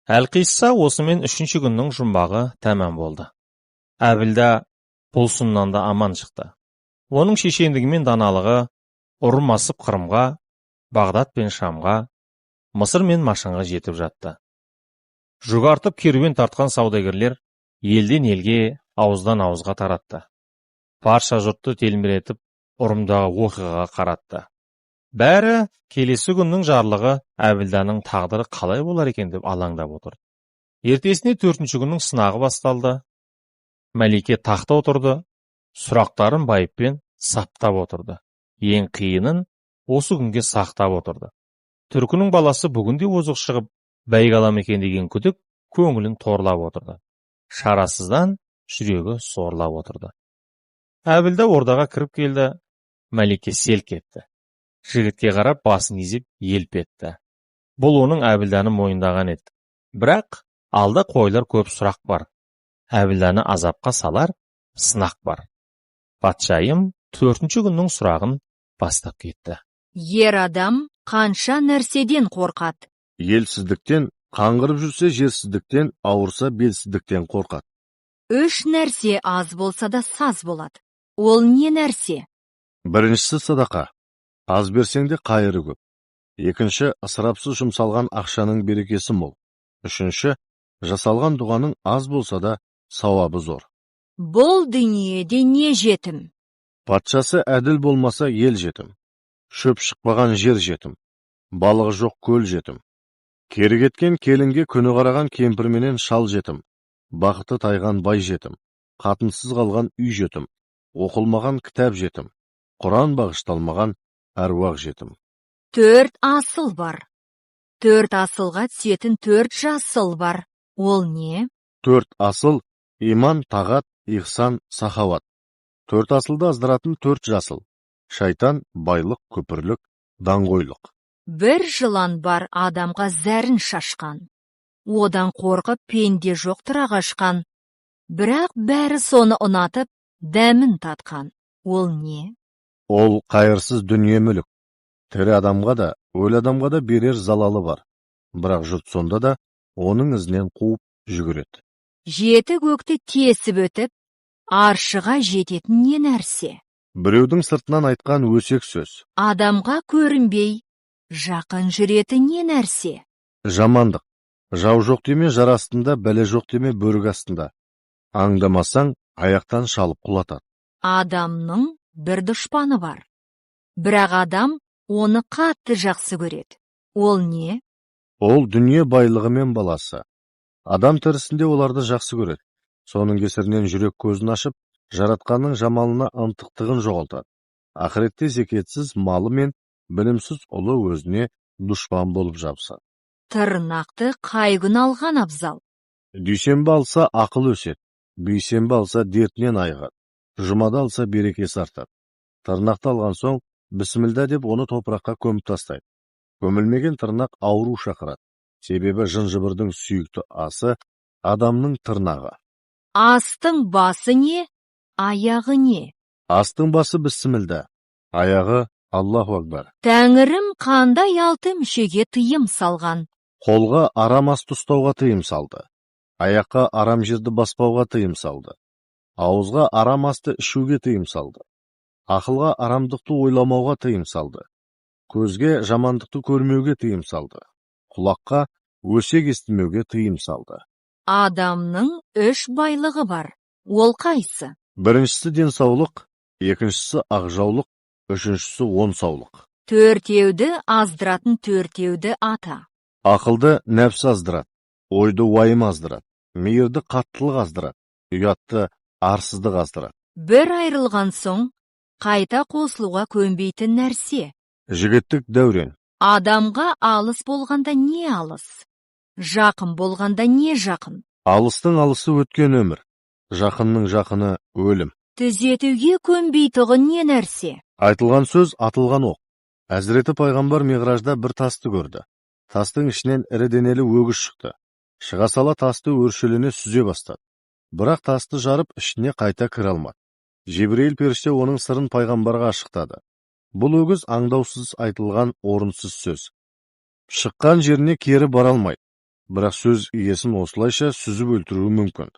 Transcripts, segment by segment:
Әлқисса осымен 3-ші күннің жұмбағы тәмам болды. Әбілда бұлсыннан да аман шықты. Оның шешендігі мен даналығы ұрмасып Қырымға, Бағдат пен Шамға, Мысыр мен Машанға жетіп жатты. Жүк артып керуен тартқан саудагерлер елден елге, ауыздан ауызға таратты. Барша жұртты телміретіп, ұрымдағы оқиғаға қаратты. Бәрі келесі күннің жарлығы Әбілданың тағдыры қалай болар екен деп алаңдап отырды. Ертесіне 4-ші күннің сынағы басталды. Мәлике тақта отырды, сұрақтарын байыппен саптап отырды. Ең қиынын осы күнге сақтап отырды. Түркінің баласы бүгінде озық шығып, бәйге алам екен деген күдік көңілін торлап отырды. Шарасыздан жүрегі сорлап отырды. Әбілда ордаға кіріп келді. Мәлике селк етті. Жігітке қарап басын изеп елп етті. Бұл оның Әбілданы мойындаған еді. Бірақ алда қойылар көп сұрақ бар. Әбілданы азапқа салар сынақ бар. Патшайым 4-ші күннің сұрағын бастап кетті. Ер адам қанша нәрседен қорқады? Елсіздіктен, қаңғырып жүрсе жерсіздіктен, ауырса белсіздіктен қорқады. 3 нәрсе аз болса да саз болады. Ол не нәрсе? Біріншісі садақа. Аз берсеңде қайыры көп. Екінші, ысырапсыз жұмсалған ақшаның берекесі мол. Үшінші, жасалған дұғаның аз болса да сауабы зор. Бұл дүниеде не жетім? Патшасы әділ болмаса ел жетім. Шөп шықпаған жер жетім. Балығы жоқ көл жетім. Кері кеткен келінге күні қараған кемпірменен шал жетім. Бақыты тайған бай жетім. Қатынсыз қалған үй жетім. Оқылмаған кітап жетім. Құран бағышталмаған әруақ жетім. 4 асыл бар. 4 асылға түсетін 4 жасыл бар. Ол не? 4 асыл, иман, тағат, ихсан, сахават. 4 асылды аздыратын 4 жасыл. Шайтан, байлық, көпірлік, даңғойлық. Бір жылан бар адамға зәрін шашқан. Одан қорқып пенде жоқ тұра қашқан. Бірақ бәрі соны ұнатып, дәмін татқан. Ол не? Ол қайырсыз дүние мүлік. Тірі адамға да, өлі адамға да берер залалы бар. Бірақ жұрт сонда да оның ізінен қуып жүгіреді. 7 көкті тесіп өтіп, аршыға жететін не нәрсе? Біреудің сыртынан айтқан өсек сөз. Адамға көрінбей, жақын жүретін не нәрсе? Жамандық. Жау жоқ деме жар астында, бәле жоқ деме бөрік астында. Аңдамасаң, аяқтан шалып құлатады. Адамның бір дұшпаны бар. Бірақ адам оны қатты жақсы көреді. Ол не? Ол дүние байлығы мен баласы. Адам тірісінде оларды жақсы көреді. Соның кесірінен жүрек көзін ашып, жаратқанның жамалына ынтықтығын жоғалтады. Ақыретте зекетсіз малы мен білімсіз ұлы өзіне дұшпан болып жабысады. Тырнақты қай күн алған абзал? Дүйсенбі алса ақыл өседі, бейсенбі алса дертінен айығады, жұмада алса берекесі артады. Тырнақты алған соң, бісмілда деп оны топыраққа көміп тастайды. Көмілмеген тырнақ ауру шақырады. Себебі жын-жыбырдың сүйікті асы адамның тырнағы. Астың басы не? Аяғы не? Астың басы бісмілда, аяғы Аллаху Акбар. Тәңірім қандай 6 мүшеге тыйым салған? Қолға арам асты ұстауға тыйым салды. Аяққа арам жерді баспауға тыйым салды. Ауызға арам асты ішуге тыйым салды. Ақылға арамдықты ойламауға тыйым салды. Көзге жамандықты көрмеуге тыйым салды. Құлаққа өсек естімеуге тыйым салды. Адамның 3 байлығы бар. Ол қайсы? Біріншісі денсаулық, екіншісі ақжаулық, үшіншісі онсаулық. 4-еуді аздыратын 4-еуді ата. Ақылды нәпс аздырады, ойды уайым аздырады, мейірді қаттылық аздырады, ұятты арсыздық аздырады. Бір айрылған соң, қайта қосылуға көнбейтін нәрсе. Жігіттік дәурен. Адамға алыс болғанда не алыс? Жақын болғанда не жақын? Алыстың алысы өткен өмір. Жақынның жақыны өлім. Түзетуге көнбейтұғы не нәрсе? Айтылған сөз атылған оқ. Әзіреті пайғамбар миғражда бір тасты көрді. Тастың ішінен ірі денелі өгіз шықты. Шыға сала тасты өршелене сүзе бастады. Бірақ тасты жарып ішіне қайта кіре алмады. Жебірейіл періште оның сырын пайғамбарға ашықтады. Бұл өгіз аңдаусыз айтылған орынсыз сөз. Шыққан жеріне кері бара алмайды. бірақ сөз иесін осылайша сүзіп өлтіруі мүмкін.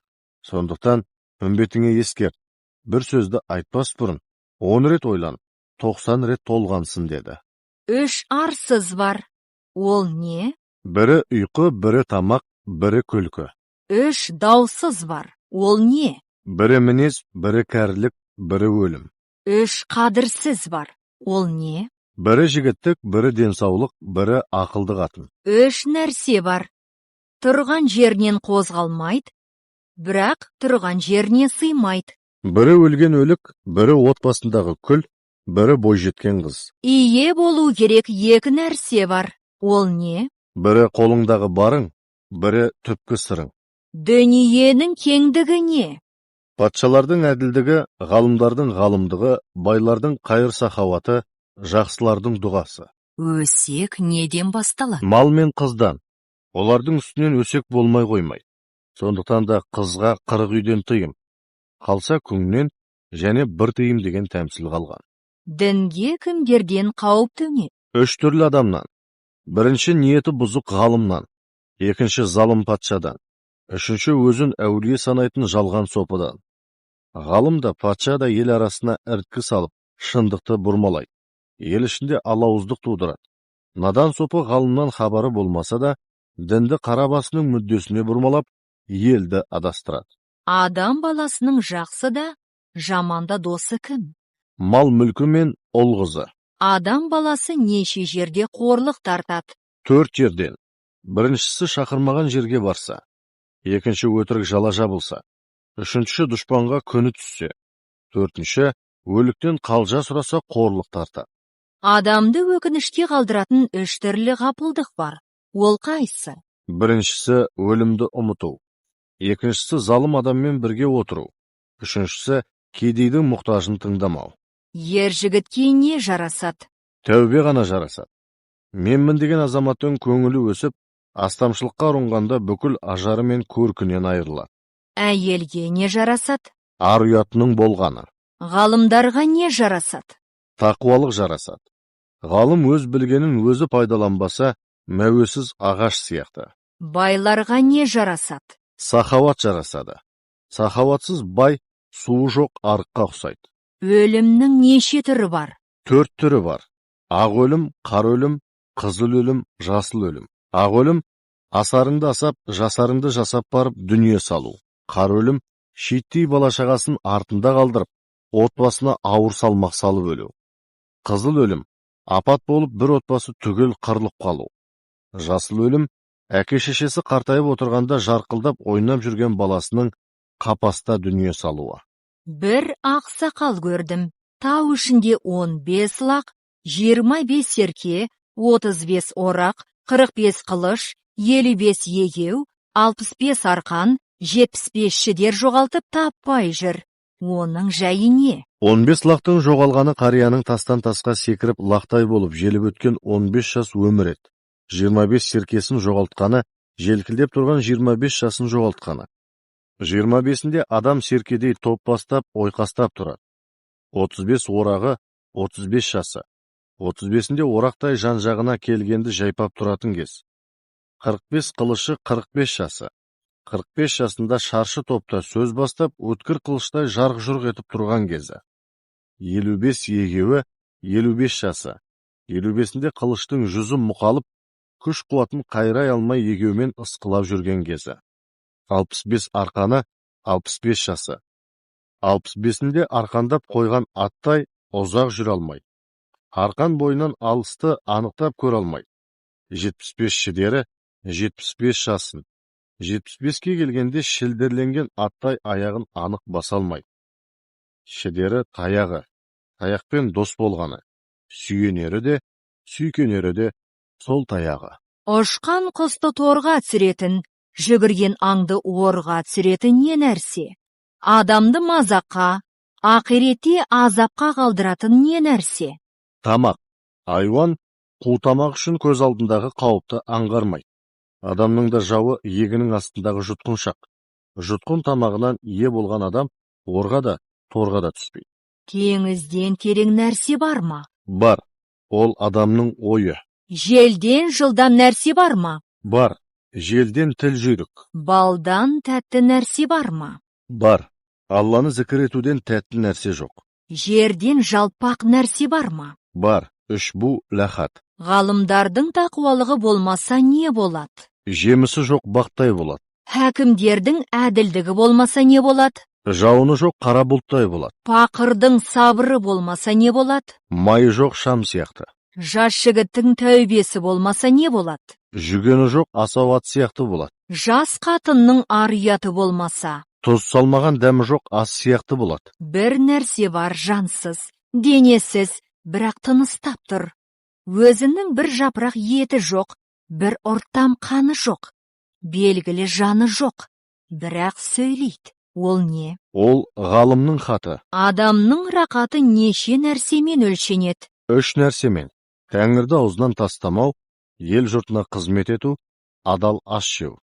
Сондықтан үмбетіңе ескерт, бір сөзді айтпас бұрын 10 рет ойланып, 90 рет толғансын деді. 3 арсыз бар. Ол не? Бірі ұйқы, бірі тамақ, бірі күлкі. 3 даусыз бар. Ол не? Бірі мінез, бірі кәрілік, бірі өлім. 3 қадірсіз бар. Ол не? Бірі жігіттік, бірі денсаулық, бірі ақылды қатын. 3 нәрсе бар. Тұрған жерінен қозғалмайды, бірақ тұрған жеріне сыймайды. Бірі өлген өлік, бірі отбасындағы күл, бірі бойжеткен қыз. Ие болу керек 2 нәрсе бар. Ол не? Бірі қолыңдағы барың, бірі түпкі сырың. Дүниенің кеңдігі не? Патшалардың әділдігі, ғалымдардың ғалымдығы, байлардың қайыр сахауаты, жақсылардың дұғасы. Өсек неден басталады? Мал мен қыздан. Олардың үстінен өсек болмай қоймайды. Сондықтан да қызға 40 үйден тыйым. Қалса күңнен және 1 тыйым деген тәмсіл қалған. Дінге кімдерден қауіп төнеді? 3 түрлі адамнан. Бірінші ниеті бұзық ғалымнан, екінші залым патшадан, үшінші өзін әулие санайтын жалған сопыдан. Ғалым да патша да ел арасына ірткі салып, шындықты бұрмалайды. Ел ішінде алауыздық тудырады. Надан сопы ғалымнан хабары болмаса да, дінді қарабасының мүддесіне бұрмалап, елді адастырады. Адам баласының жақсы да, жаманда досы кім? Мал мүлкі мен ұл қызы. Адам баласы неше жерде қорлық тартады? 4 жерден. Біріншісі шақырмаған жерге барса, екінші өтірік жала жабылса, үшінші дұшпанға күні түссе, төртінші өліктен қалжа сұраса қорлық тартады. Адамды өкінішке қалдыратын 3 түрлі ғапылдық бар. Ол қайсы? Біріншісі өлімді ұмыту, екіншісі залым адаммен бірге отыру, үшіншісі кедейдің мұқтажын тыңдамау. Ер жігітке не жарасады? Тәубе ғана жарасады. Менмін деген азаматтың көңілі өсіп, астамшылыққа ұрынғанда бүкіл ажары мен көркінен айырылады. Әйелге не жарасады? Ар ұятының болғаны. Ғалымдарға не жарасады? Тақуалық жарасады. Ғалым өз білгенін өзі пайдаланбаса, мәуесіз ағаш сияқты. Байларға не жарасады? Сахауат жарасады. Сахауатсыз бай, суы жоқ арыққа ұқсайды. Өлімнің неше түрі бар? 4 түрі бар. Ақ өлім, қара өлім, қызыл өлім, жасыл өлім. Ақ өлім асарыңды асап, жасарыңды жасап барып дүние салу. Қара өлім шиеттей бала-шағасын артында қалдырып, отбасына ауыр салмақ салып өлу. Қызыл өлім апат болып бір отбасы түгел қырылып қалу. Жасыл өлім әке-шешесі қартайып отырғанда жарқылдап ойнап жүрген баласының қапаста дүние салуы. Бір ақсақал көрдім. Тау ішінде 15 лақ, 25 серке, 35 орақ, 45 қылыш, 55 егеу, 65 арқан, 75 шідер жоғалтып таппай жүр. Оның жайы не? 15 лақтың жоғалғаны қарияның тастан тасқа секіріп лақтай болып желіп өткен 15 жас өмір еді. 25 серкесін жоғалтқаны, желкілдеп тұрған 25 жасын жоғалтқаны. 25-інде адам серкедей топ бастап, ойқастап тұрады. 35 орағы 35 жасы. 35-інде орақтай жан-жағына келгенді жайпап тұратын кез. 45 қылышы 45 жасы. 45 жасында шаршы топта сөз бастап, өткір қылыштай жарқ-жұрқ етіп тұрған кезі. 55 егеуі 55 жасы. 55-інде қылыштың жүзі мұқалып, күш қуатын қайрай алмай егеумен ысқылап жүрген кезі. 65 арқаны 65 жасы. 65-інде арқандап қойған аттай ұзақ жүре алмайды. Арқан бойынан алысты анықтап көре алмайды. 75 шідері 75 жасын. 75-ке келгенде шілдерленген аттай аяғын анық баса алмайды. Шідері таяғы, таяқпен дос болғаны. Сүйенері де, сүйкенері де сол таяғы. Ұшқан құсты торға түсіретін, жүгірген аңды орға түсіретін не нәрсе? Адамды мазаққа, ақиретте азапқа қалдыратын не нәрсе? Тамақ. Айуан қу тамақ үшін көз алдындағы қауіпті аңғармайды. Адамның да жауы егінің астындағы жұтқыншақ. Жұтқын тамағынан ие болған адам орға да, торға да түспейді. Теңізден терең нәрсе бар ма? Бар. Ол адамның ойы. Желден жылдам нәрсе бар ма? Бар. желден тіл жүйрік. Балдан тәтті нәрсе бар ма? Бар. Алланы зікір етуден тәтті нәрсе жоқ. Жерден жалпақ нәрсе бар ма? Бар. Үшбу ләхат. Ғалымдардың тақуалығы болмаса не болады? Жемісі жоқ бақтай болады. Хәкімдердің әділдігі болмаса не болады? Жауыны жоқ қара бұлттай болады. Пақырдың сабыры болмаса не болады? Майы жоқ шам сияқты. Жас жігіттің тәубесі болмаса не болады? Жүгені жоқ асау ат сияқты болады. Жас қатынның ар-ұяты болмаса, Тұз салмаған дәмі жоқ ас сияқты болады. бір нәрсе бар жансыз, денесіз, бірақ тыныстап тұр. Өзінің бір жапырақ еті жоқ, бір ұрттам қаны жоқ. Белгілі жаны жоқ, бірақ сөйлейді. Ол не? Ол ғалымның хаты. Адамның рақаты неше нәрсемен өлшенеді? 3 нәрсемен. Тәңірді аузынан тастамау, ел жұртына қызмет ету, адал ас жеу.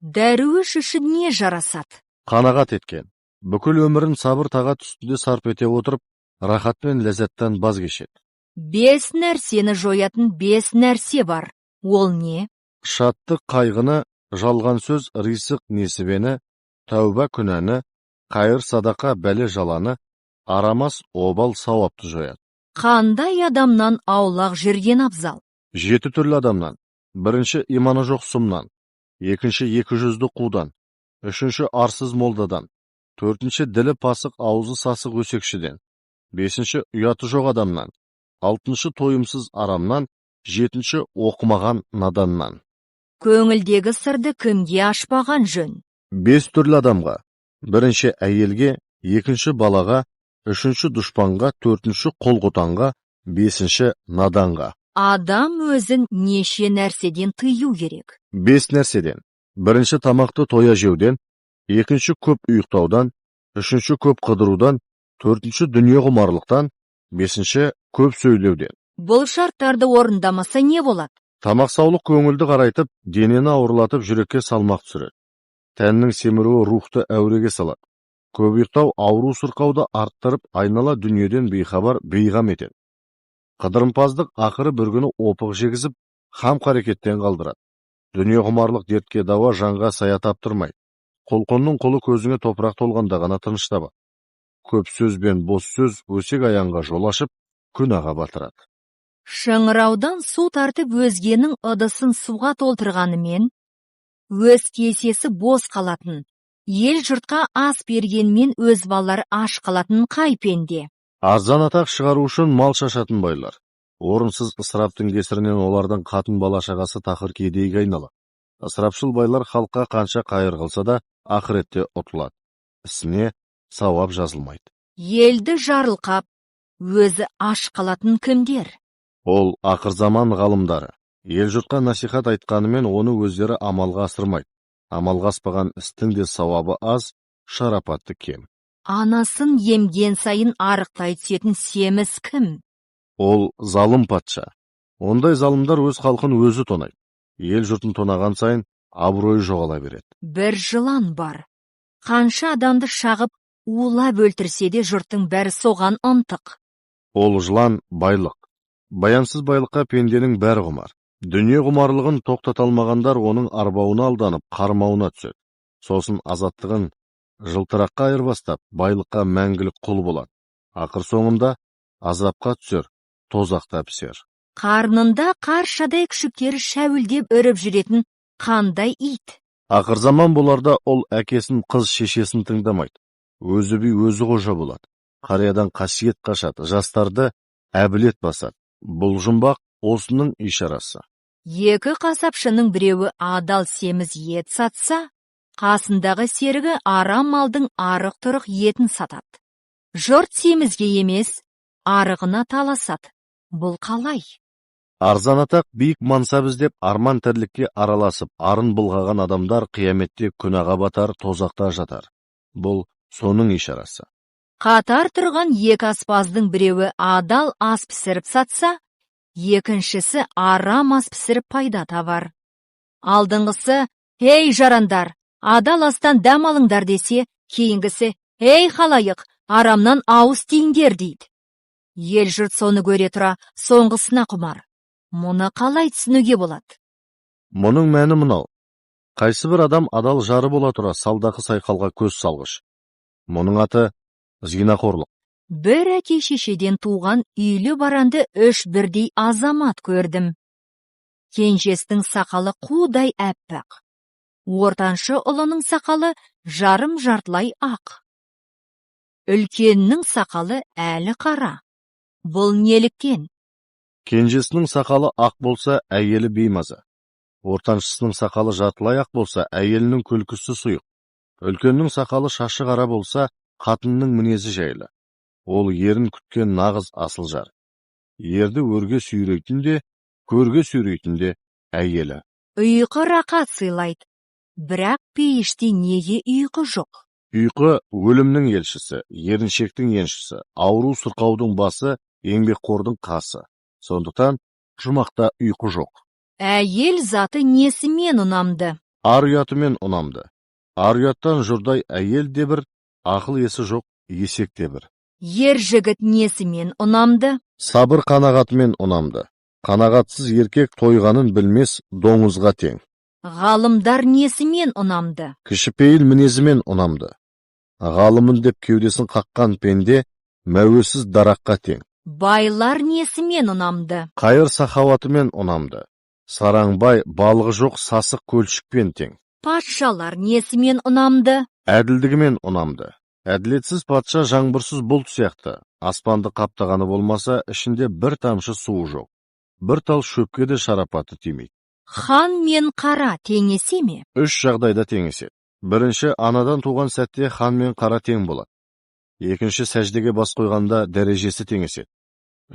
Дәруіш үшін не жарасады? Қанағат еткен. Бүкіл өмірін сабыр тағат үстінде сарп ете отырып, рахат пен ләззаттан баз кешеді. 5 нәрсені жоятын 5 нәрсе бар. Ол не? Шаттық қайғыны, жалған сөз рисық несібені, тәуба күнәні, қайыр садақа бәле жаланы, арамас обал сауапты жояды. Қандай адамнан аулақ жүрген абзал? 7 түрлі адамнан. Бірінші иманы жоқ сұмнан, екінші 200-ді қудан, үшінші арсыз молдадан, төртінші ділі пасық аузы сасық өсекшіден, бесінші ұяты жоқ адамнан, алтыншы тойымсыз арамнан, жетінші оқымаған наданнан. Көңілдегі сырды кімге ашпаған жөн? 5 түрлі адамға. Бірінші әйелге, екінші балаға, үшінші дұшпанға, төртінші қолғұтанға, бесінші наданға. Адам өзін неше нәрседен тыю керек? 5 нәрседен. Бірінші тамақты тоя жеуден, екінші көп ұйықтаудан, үшінші көп қыдырудан, төртінші дүние құмарлықтан, бесінші көп сөйлеуден. Бұл шарттарды орындамаса не болады? Тамақ саулық көңілді қарайтып, денені ауырлатып жүрекке салмақ түсіреді. Тәннің семіруі рухты әуреге салады. Көп ұйықтау ауру сырқауды арттырып, айнала дүниеден бейхабар бейғам етеді. Қыдырымпаздық ақыры бір күні опық жегізіп, хам қарекеттен қалдырады. Дүние құмарлық дертке дауа жанға сая таптырмайды. Құлқынның құлы көзіңе топырақ толғанда ғана тыныштабы. Көп сөз бен бос сөз өсек аяңға жол ашып, күнәға батырады. Шыңыраудан су тартып өзгенің ыдысын суға толтырғанымен, өз кесесі бос қалатын, ел жұртқа ас бергенмен өз балалары аш қалатын қай пенде? Арзан атақ шығару үшін мал шашатын байлар. Орынсыз ысыраптың кесірінен олардың қатын бала шағасы тақыр кедейге айналады. Ысырапшыл байлар халыққа қанша қайыр қылса да, ақыретте ұтылады. Ісіне сауап жазылмайды. Елді жарылқап, өзі аш қалатын кімдер? Ол ақыр заман ғалымдары. Ел жұртқа насихат айтқанымен оны өздері амалға асырмайды. Амалға аспаған істің де сауабы аз, шарапаты кем. Анасын емген сайын арықтай түсетін семіз кім? Ол залым патша. Ондай залымдар өз халқын өзі тонайды. Ел жұртын тонаған сайын абыройы жоғала береді. Бір жылан бар. Қанша адамды шағып, улап өлтірсе де жұрттың бәрі соған ынтық. Ол жылан байлық. Баянсыз байлыққа пенденің бәрі құмар. Дүние құмарлығын тоқтаталмағандар оның арбауына алданып, қармауына түседі. Сосын азаттығын жылтыраққа айырбастап, байлыққа мәңгілік құл болады. Ақыр соңында азапқа түсер, тозақта пісер. Қарнында қаршадай күшіктері шәуілдеп үріп жүретін қандай ит? Ақыр заман боларда ол әкесін, қыз шешесін тыңдамайды. Өзі би өзі қожа болады. Қариядан қасиет қашады, жастарды әбілет басады. Бұл жұмбақ осының ишарасы. Екі қасапшының біреуі адал семіз ет сатса, қасындағы серігі арам малдың арық-тұрық етін сатады. Жұрт семізге емес, арығына таласады. Бұл қалай? Арзан атақ биік мансап іздеп арман тірлікке араласып, арын былғаған адамдар қияметте күнәға батар, тозақта жатар. Бұл соның ишарасы. Қатар тұрған екі аспаздың біреуі адал ас пісіріп сатса, екіншісі арам ас пісіріп пайда табар. Алдыңғысы, «Ей жарандар, адал астан дәм алыңдар» десе, кейінгісі, «Ей халайық, арамнан ауыз тиіңдер» дейді. Ел жұрт соны көре тұра, соңғысына құмар. Мұны қалай түсінуге болады? Мұның мәні мынау. Қайсы бір адам адал жары бола тұра салдақы сайқалға көз салғыш. Мұның аты зинақорлық. Бір әке шешеден туған үйлі баранды 3 бірдей азамат көрдім. Кенжестің сақалы қудай әппақ. Ортаншы ұлының сақалы жарым-жартылай ақ. Үлкеннің сақалы әлі қара. Бұл неліктен? Кенжесінің сақалы ақ болса, әйелі беймаза. Ортаншысының сақалы жартылай ақ болса, әйелінің күлкісі сұйық. Үлкеннің сақалы шашы қара болса, қатынның мінезі жайлы. Ол ерін күткен нағыз асыл жар. Ерді өрге сүйрейтін де, көрге сүйрейтін де әйелі. Ұйқы рақат сыйлайды. Бірақ пейіште неге ұйқы жоқ? Ұйқы өлімнің елшісі, еріншектің еншісі, ауру сырқаудың басы, еңбекқордың қасы. Сондықтан жұмақта ұйқы жоқ. Әйел заты несімен ұнамды? Ар ұятымен ұнамды. Ар ұяттан жұрдай әйел де бір, ақыл есі жоқ, есек те бір. Ер жігіт несімен ұнамды? Сабыр қанағатымен ұнамды. Қанағатсыз еркек тойғанын білмес, доңызға тең. Ғалымдар несімен ұнамды? Кішіпейіл мінезімен ұнамды. Ғалымын деп кеудесін қаққан пенде, мәуесіз дараққа тең. Байлар несімен ұнамды? Қайыр сахауатымен ұнамды. Сараңбай балығы жоқ сасық көлшікпен тең. Патшалар несімен ұнамды? Әділдігімен ұнамды. Әділетсіз патша жаңбырсыз бұлт сияқты. Аспанды қаптағаны болмаса, ішінде бір тамшы суы жоқ. Бір тал шөпке де шарапаты тимейді. Хан мен қара теңесе ме? 3 жағдайда теңеседі. Бірінші, анадан туған сәтте хан мен қара тең болады. Екінші, сәждеге бас қойғанда дәрежесі теңеседі.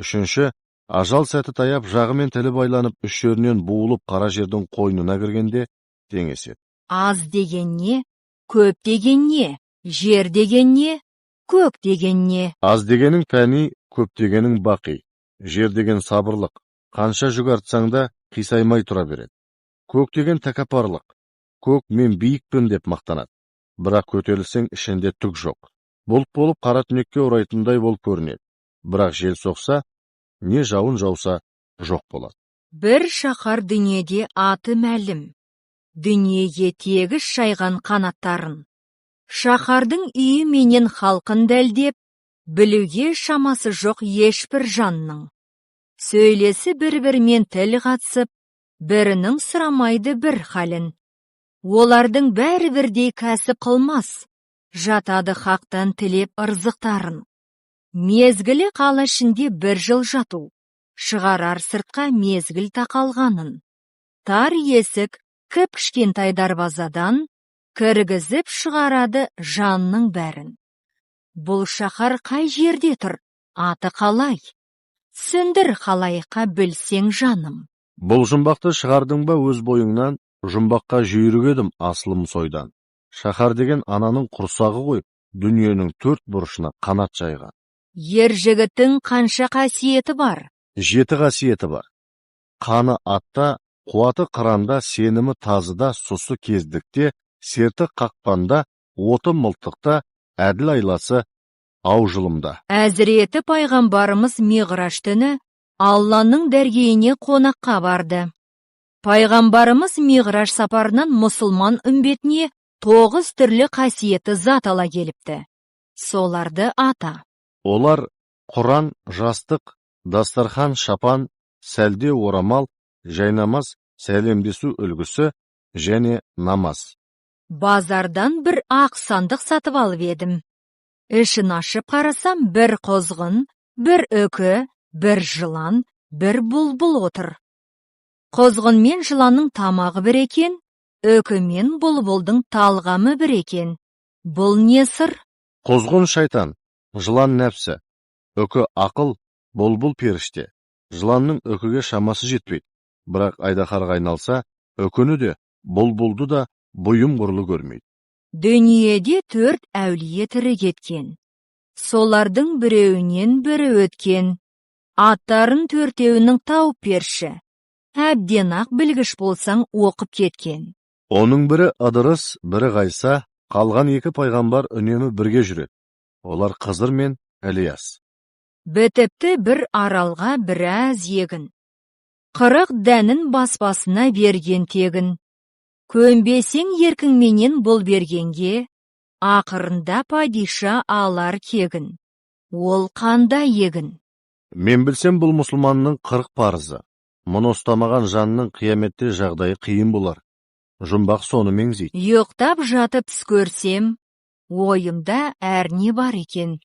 Үшінші, ажал сәті таяп жағы мен тілі байланып үш жерінен буылып қара жердің қойнына кіргенде теңеседі. Аз деген не? Көп деген не? Жер деген не? Көк деген не? Аз дегенің пәни, көп дегенің бақи. Жер деген сабырлық. Қанша жүк артсаң да қисаймай тұра береді. Көк деген тәкаппарлық. Көк мен биікпін деп мақтанады. Бірақ көтерілсең ішінде түк жоқ. Бұлт болып қара түнекке орайтындай болып көрінеді. Бірақ жел соқса, не жауын жауса жоқ болады. Бір шаһар дүниеде аты мәлім. Дүниеге тегіс шайған қанаттарын. Шаһардың үйі менен халқын дәлдеп, білуге шамасы жоқ ешбір жанның. Сөйлесі бір-бірмен тіл қатсып, бірінің сұрамайды бір халін. Олардың бәрі бірдей кәсіп қылмас, жатады хақтан тілеп ырзықтарын. Мезгілі қала ішінде 1 жыл жату, шығарар сыртқа мезгіл тақалғанын. Тар есік кіп-кішкентай дарбазадан кіргізіп шығарады жанның бәрін. Бұл шаһар қай жерде тұр, аты қалай? Сүндір қалайқа білсең жаным. Бұл жұмбақты шығардың ба өз бойыңнан, жұмбаққа жүйрік едім асылым сойдан. Шаһар деген ананың құрсағы қойып, дүниенің 4 бұрышына қанат жайған. Ер жігіттің қанша қасиеті бар? 7 қасиеті бар. Қаны атта, қуаты қыранда, сенімі тазыда, сұсы кездікте, серті қақпанда, оты мылтықта, әділ айласы аужылымда. Әзіреті пайғамбарымыз Миғраж түні Алланың дәргейіне қонаққа барды. Пайғамбарымыз Миғраж сапарынан мұсылман үмбетіне 9 түрлі қасиеті зат ала келіпті. Соларды ата. Олар Құран, жастық, дастархан, шапан, сәлде, орамал, жайнамаз, сәлемдесу үлгісі және намаз. Базардан бір ақ сандық сатып алып едім. Ішін ашып қарасам, бір қозғын, бір үкі, бір жылан, бір бұлбұл отыр. Қозғын мен жыланның тамағы бір екен, үкі мен бұлбұлдың талғамы бір екен. Бұл не сыр? Қозғын шайтан, жылан нәпсі, үкі ақыл, бұлбұл періште. Жыланның үкіге шамасы жетпейді, бірақ айдаһарға айналса, үкіні де, бұлбұлды да бұйым құрлы көрмейді. Дүниеде 4 әулие тірі кеткен. Солардың біреуінен бірі өткен. Аттарын 4-еуінің тауып берші. Әбден ақ білгіш болсаң оқып кеткен. Оның бірі Ыдырыс, бірі Ғайса, қалған 2 пайғамбар үнемі бірге жүреді. Олар Қызыр мен Ілияс. Бітіпті бір аралға біраз егін. 40 дәнін бас-басына берген тегін. Көнбесең еркіңменен бұл бергенге, ақырында падиша алар кегін. Ол қандай егін? Мен білсем бұл мұсылманның 40 парызы. Мұны ұстамаған жанның қияметте жағдайы қиын болар. Жұмбақ соны меңзейді. Йоқтап жатып түс көрсем, ойымда әрне бар екен.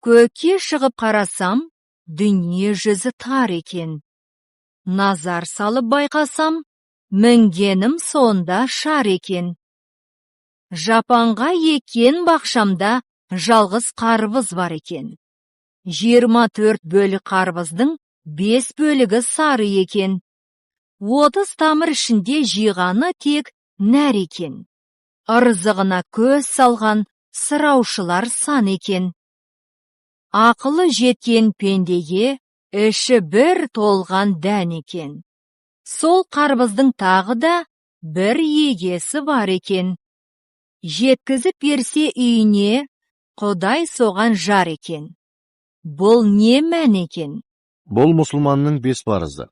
Көкке шығып қарасам, дүние жүзі тар екен. Назар салып байқасам, мінгенім сонда шар екен. Жапанға екен бақшамда жалғыз қарбыз бар екен. 24 бөлік қарбыздың 5 бөлігі сары екен. 30 тамыр ішінде жиғаны тек нәр екен. Ырзығына көз салған сұраушылар сан екен. Ақылы жеткен пендеге іші бір толған дән екен. Сол қарбыздың тағы да бір егесі бар екен. Жеткізіп берсе үйіне, Құдай соған жар екен. Бұл не мән екен? Бұл мұсылманның 5 парызы.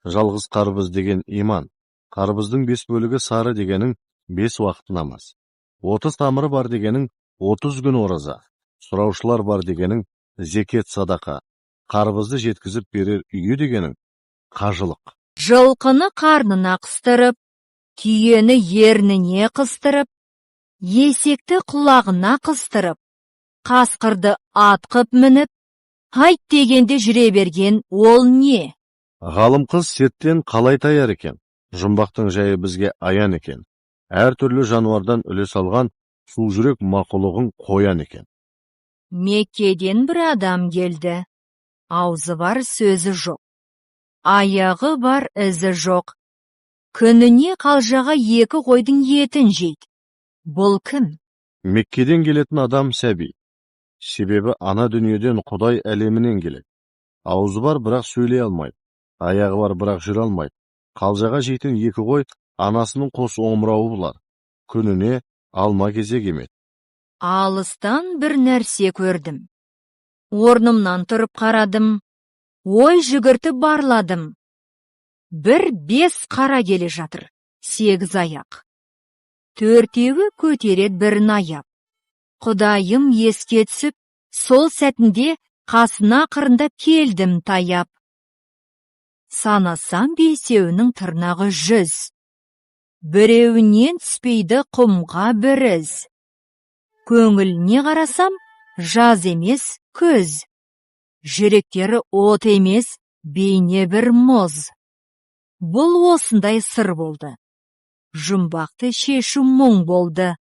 Жалғыз қарбыз деген иман. Қарбыздың 5 бөлігі сары дегенің 5 уақыт намаз. 30 тамыры бар дегенің 30 күн ораза. Сұраушылар бар дегенің зекет садақа. Қарбызды жеткізіп берер үйі дегенің қажылық. Жылқыны қарнына қыстырып, түйені ерніне қыстырып, есекті құлағына қыстырып, қасқырды атқып мініп, айт дегенде жүре берген ол не? Ғалым қыз сеттен қалай таяр екен? Жұмбақтың жайы бізге аян екен. Әр түрлі жануардан үлес алған су жүрек мақұлығын қоян екен. Меккеден бір адам келді. Аузы бар, сөзі жоқ. Аяғы бар, ізі жоқ. Күніне қалжаға 2 қойдың етін жейді. Бұл кім? Меккеден келетін адам сәби. Себебі ана дүниеден Құдай әлемінен келеді. Аузы бар, бірақ сөйлей алмайды. Аяғы бар, бірақ жүре алмайды. Қалжаға жейтін 2 қой анасының қос омырауы бұлар. Күніне алма кезек емеді. Алыстан бір нәрсе көрдім. Орнымнан тұрып қарадым. Ой жүгіртіп барладым. 5 қара келе жатыр, 8 аяқ. 4-еуі көтерет бірін аяп. Құдайым еске түсіп, сол сәтінде қасына қырындап келдім таяп. Санасам 5-еуінің тырнағы 100. Біреуінен түспейді құмға бір із. Көңіліне қарасам, жаз емес, көз. Жүректері от емес, бейне бір мұз. Бұл осындай сыр болды. Жұмбақты шешу мұң болды.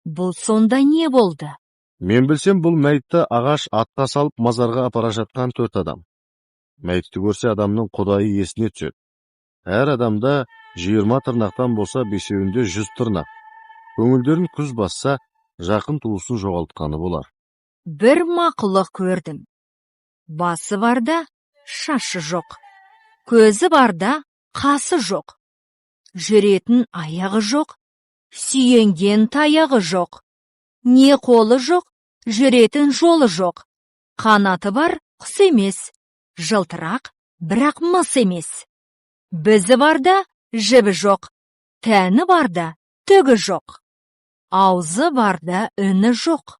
Бұл сонда не болды? Мен білсем, бұл мәйітті ағаш атқа салып мазарға апара жатқан 4 адам. Мәйітті көрсе адамның Құдайы есіне түседі. Әр адамда 20 тырнақтан болса 5-еуінде 100 тырнақ. Көңілдерін күз басса, жақын туысын жоғалтқаны болар. Бір мақұлық көрдім. Басы барда, шашы жоқ. Көзі барда, қасы жоқ. Жүретін аяғы жоқ. Сүйенген таяғы жоқ. Не қолы жоқ, жүретін жолы жоқ. Қанаты бар, құс емес. Жылтырақ, бірақ мыс емес. Бізі барда, жібі жоқ. Тәні барда, түгі жоқ. Аузы барда, үні жоқ.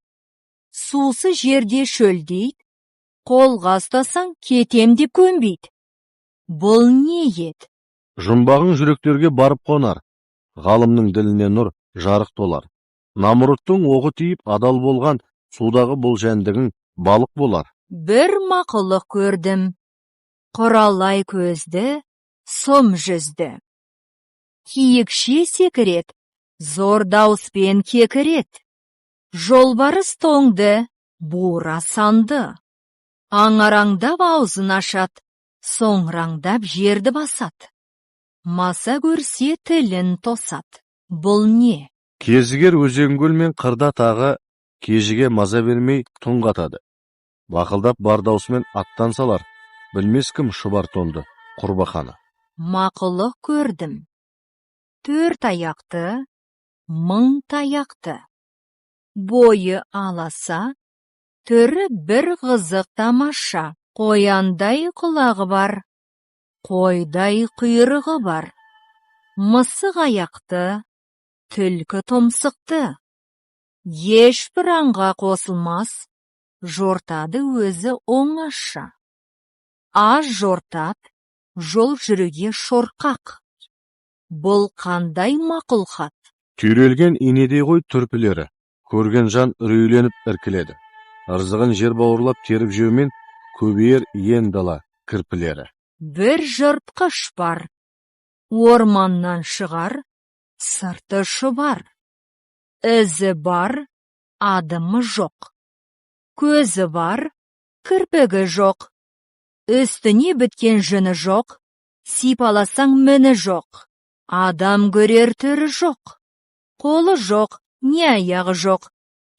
Сусы жерде шөлдейді. Қолға ұстасаң, кетем деп көнбейді. Бұл не ет? Жұмбағың жүректерге барып қонар. Ғалымның діліне нұр, жарық толар. Намұрыттың оғы тиіп адал болған судағы бұл жәндігің балық болар. Бір мақұлық көрдім. Құралай көзді, сұм жүзді. Киікше секірет, зор дауыспен кекірет. Жолбарыс тоңды, бура санды. Аңараңдап аузын ашат, соңраңдап жерді басат. Маса көрсе тілін тосат. Бұл не? Кезігер өзен-көл мен қырда тағы кежіге маза бермей тұңғатады. Бақылдап бар даусымен аттан салар, білмес кім шұбар тонды, құрбақаны. Мақұлық көрдім. 4 аяқты, 1000 таяқты. Бойы аласа, түрі бір қызық тамаша. Қояндай құлағы бар, қойдай құйрығы бар. мысық аяқты, түлкі тұмсықты. Ешбір аңға қосылмас, жортады өзі оңаша. Аз жортап, жол жүруге шорқақ. Бұл қандай мақұл хат? Түйрелген инедей ғой түрпілері. Көрген жан үрейленіп іркіледі. Ырзығын жер бауырлап теріп жеумен көбейер ен дала кірпілері. Бір жыртқыш бар, орманнан шығар, сырты шұбар. Ізі бар, адымы жоқ. Көзі бар, кірпігі жоқ. Үстіне біткен жыны жоқ, сипаласаң міні жоқ. Адам көрер түрі жоқ. Қолы жоқ, не аяғы жоқ.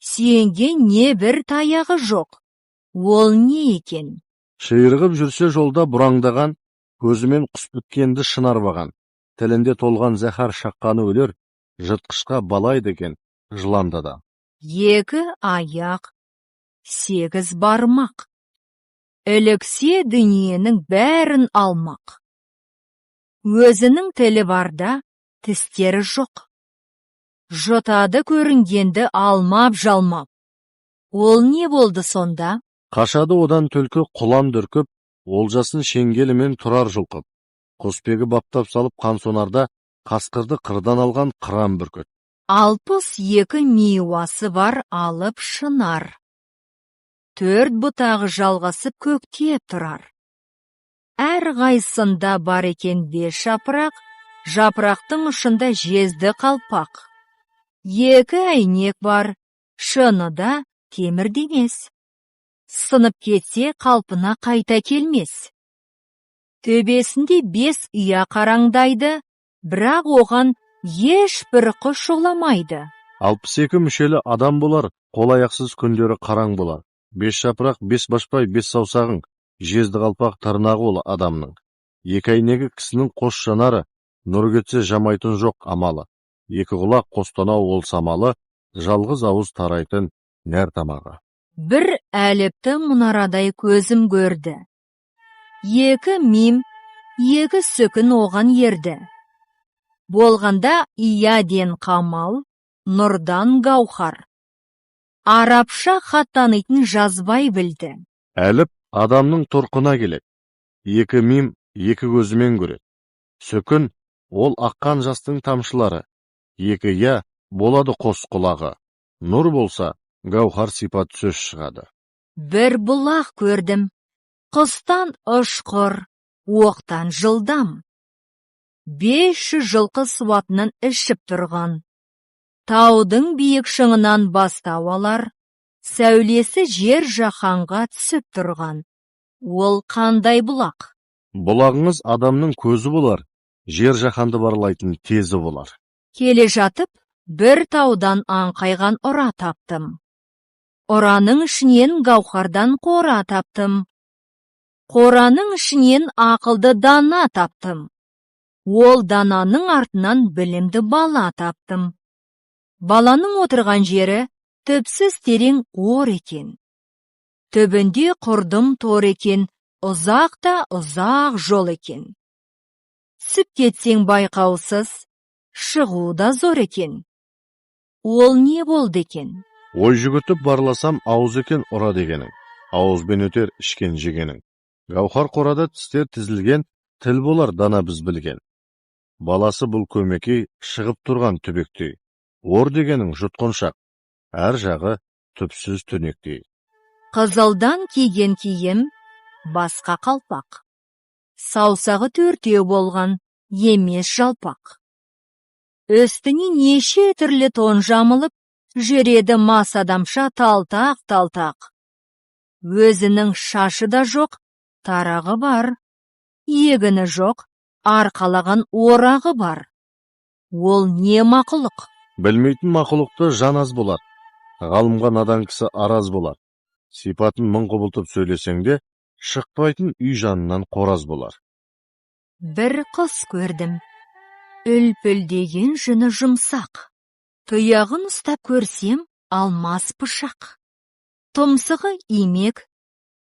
Сенге не бір таяғы жоқ. Ол не екен? Шиырғып жүрсе жолда бұраңдаған, көзімен құс біткенді шынарбаған. Тілінде толған зәһар шаққаны өлер, жыртқышқа балайды екен жыланда да. 2 аяқ, 8 бармақ. Іліксе дүниенің бәрін алмақ. Өзінің тілі барда, тістері жоқ. Жұтады көрінгенді алмап-жалмап. Ол не болды сонда? Қашады одан түлкі құлан дүркіп, олжасын шеңгелімен тұрар жұлқып. Құспегі баптап салып қансонарда, қасқырды қырдан алған қыран бүркіт. 62 миуасы бар алып шынар. 4 бұтағы жалғасып көкте тұрар. Әр ғайсында бар екен 5 жапырақ, жапырақтың ұшында жезді қалпақ. 2 әйнек бар, шыныда темір демес. Сынып кетсе қалпына қайта келмес. Төбесінде 5 ұя қараңдайды, бірақ оған ешбір құс жоламайды. 62 мүшелі адам болар, қол аяқсыз күндері қараң болар. 5 жапырақ, 5 башпай, 5 саусағың, жезді қалпақ тырнағы ол адамның. 2 әйнегі кісінің қос жанары, нұр кетсе жамайтын жоқ амалы. 2 құлақ қостанау ол самалы, жалғыз ауыз тарайтын нәр тамағы. Бір әліпті мұнарадай көзім көрді. 2 мим, 2 сүкін оған ерді. Болғанда ияден қамал, нұрдан гаухар. Арабша хат танитын жазбай білді. Әліп адамның тұрқына келеді. 2 мим, 2 көзімен көреді. Сүкін ол аққан жастың тамшылары. 2 я болады қос құлағы. Нұр болса, гаухар сипат сөз шығады. Бір бұлақ көрдім. Құстан ұшқыр, оқтан жылдам. 500 жылқы суатынан ішіп тұрған. Таудың биік шыңынан бастау алар, сәулесі жер жаһанға түсіп тұрған. Ол қандай бұлақ? Бұлағыңыз адамның көзі болар, жер жаһанды барлайтын тезі болар. Келе жатып, бір таудан аңқайған ұра таптым. Ұраның ішінен гаухардан қора таптым. Қораның ішінен ақылды дана таптым. Ол дананың артынан білімді бала таптым. Баланың отырған жері түпсіз терең ор екен. Түбінде құрдым тор екен, ұзақ та ұзақ жол екен. Түсіп кетсең байқаусыз, шығу да зор екен. Ол не болды екен? Ой жүгітіп барласам ауыз екен ұра дегенің. Ауызбен өтер ішкен жегенің. Гаухар қорада тістер тізілген, тіл болар дана біз білген. Баласы бұл көмекей шығып тұрған түбектей. Ор дегенің жұтқыншақ, әр жағы түпсіз түнектей. Қызылдан киген киім, басқа қалпақ. Саусағы 4 болған, емес жалпақ. Үстіне неше түрлі тон жамылып, жүреді мас адамша талтақ. Өзінің шашы да жоқ, тарағы бар. Егіні жоқ, арқалаған орағы бар. Ол не мақұлық? Білмейтін мақұлықты жан аз болар. Ғалымға надан кісі араз болар. Сипатын мың құбылтып сөйлесеңде, шықпайтын үй жанынан қораз болар. Бір құс көрдім. Үлпілдеген жүні жұмсақ. Тұяғын ұстап көрсем, алмас пышақ. Тұмсығы имек,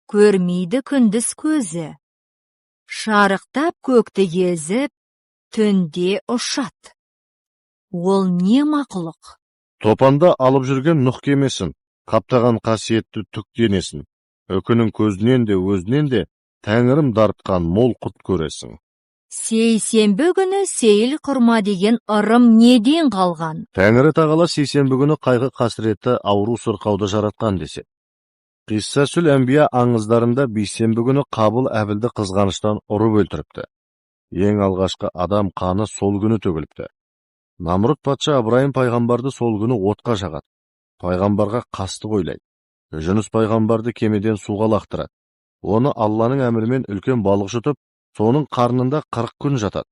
көрмейді күндіз көзі. Шарықтап көкті кезіп, түнде ұшат. Ол не мақұлық? Топанда алып жүрген Нұх кемесін, қаптаған қасиетті түк денесін, үкінің көзінен де өзінен де Тәңірім дарытқан мол құт көресің. Сейсенбі күні сейіл құрма деген ырым неден қалған? Тәңірі тағала сейсенбі күні қайғы қасіретті ауру сырқауды жаратқан деседі. Қиссасүл әмбия аңыздарында бейсенбі күні Қабыл Әбілді қызғаныштан ұрып өлтіріпті. Ең алғашқы адам қаны сол күні төгіліпті. Намрұд патша Ыбырайым пайғамбарды сол күні отқа жағады. Пайғамбарға қастық ойлайды. Жүніс пайғамбарды кемеден суға лақтырады. Оны Алланың әмірімен үлкен балық жұтып, соның қарнында 40 күн жатады.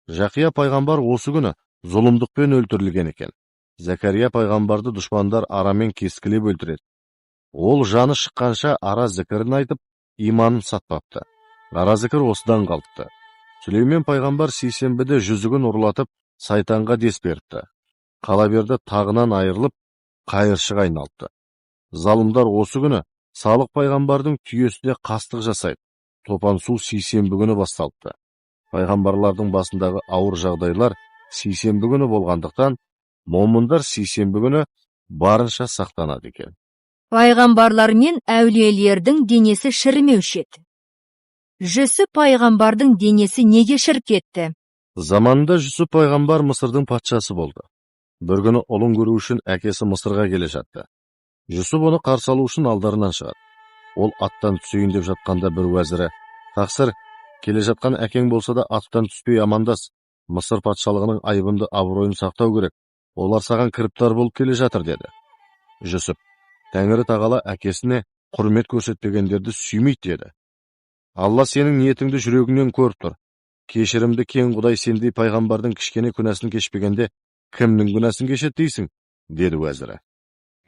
Жақия пайғамбар осы күні зұлымдықпен өлтірілген екен. Закария пайғамбарды дұшпандар арамен кескілеп өлтіреді. Ол жаны шыққанша ара зікірін айтып, иманын сатпапты. Ара зікір осыдан қалыпты. Сүлеймен пайғамбар сейсенбіде жүзігін ұрлатып, сайтанға дес беріпті. Қалаберді тағынан айырылып, қайыршыға айналыпты. Залымдар осы күні Салық пайғамбардың түйесіне қастық жасайды. Топан су сейсенбі күні басталыпты. Пайғамбарлардың басындағы ауыр жағдайлар сейсенбі күні болғандықтан, момындар сейсенбі күні барынша сақтанады екен. Пайғамбарлар мен әулиелердің денесі шірімеуші еді. Жүсіп пайғамбардың денесі неге шіріп кетті? Заманында Жүсіп пайғамбар Мысырдың патшасы болды. Бір күні ұлын көру үшін әкесі Мысырға келе жатты. Жүсіп оны қарсы алу үшін алдарынан шығады. Ол аттан түсейін деп жатқанда бір уәзірі: "Тақсыр, келе жатқан әкең болса да аттан түспей амандас. Мысыр патшалығының айбынды абыройын сақтау керек. Олар саған кіріптар болып келе жатыр", деді. Жүсіп: "Тәңірі тағала әкесіне құрмет көрсетпегендерді сүймейді", деді. "Алла сенің ниетіңді жүрегіңнен көріп тұр. Кешірімді кең Құдай сендей пайғамбардың кішкене күнәсін кешпегенде кімнің күнәсін кешеді дейсің", деді уәзірі.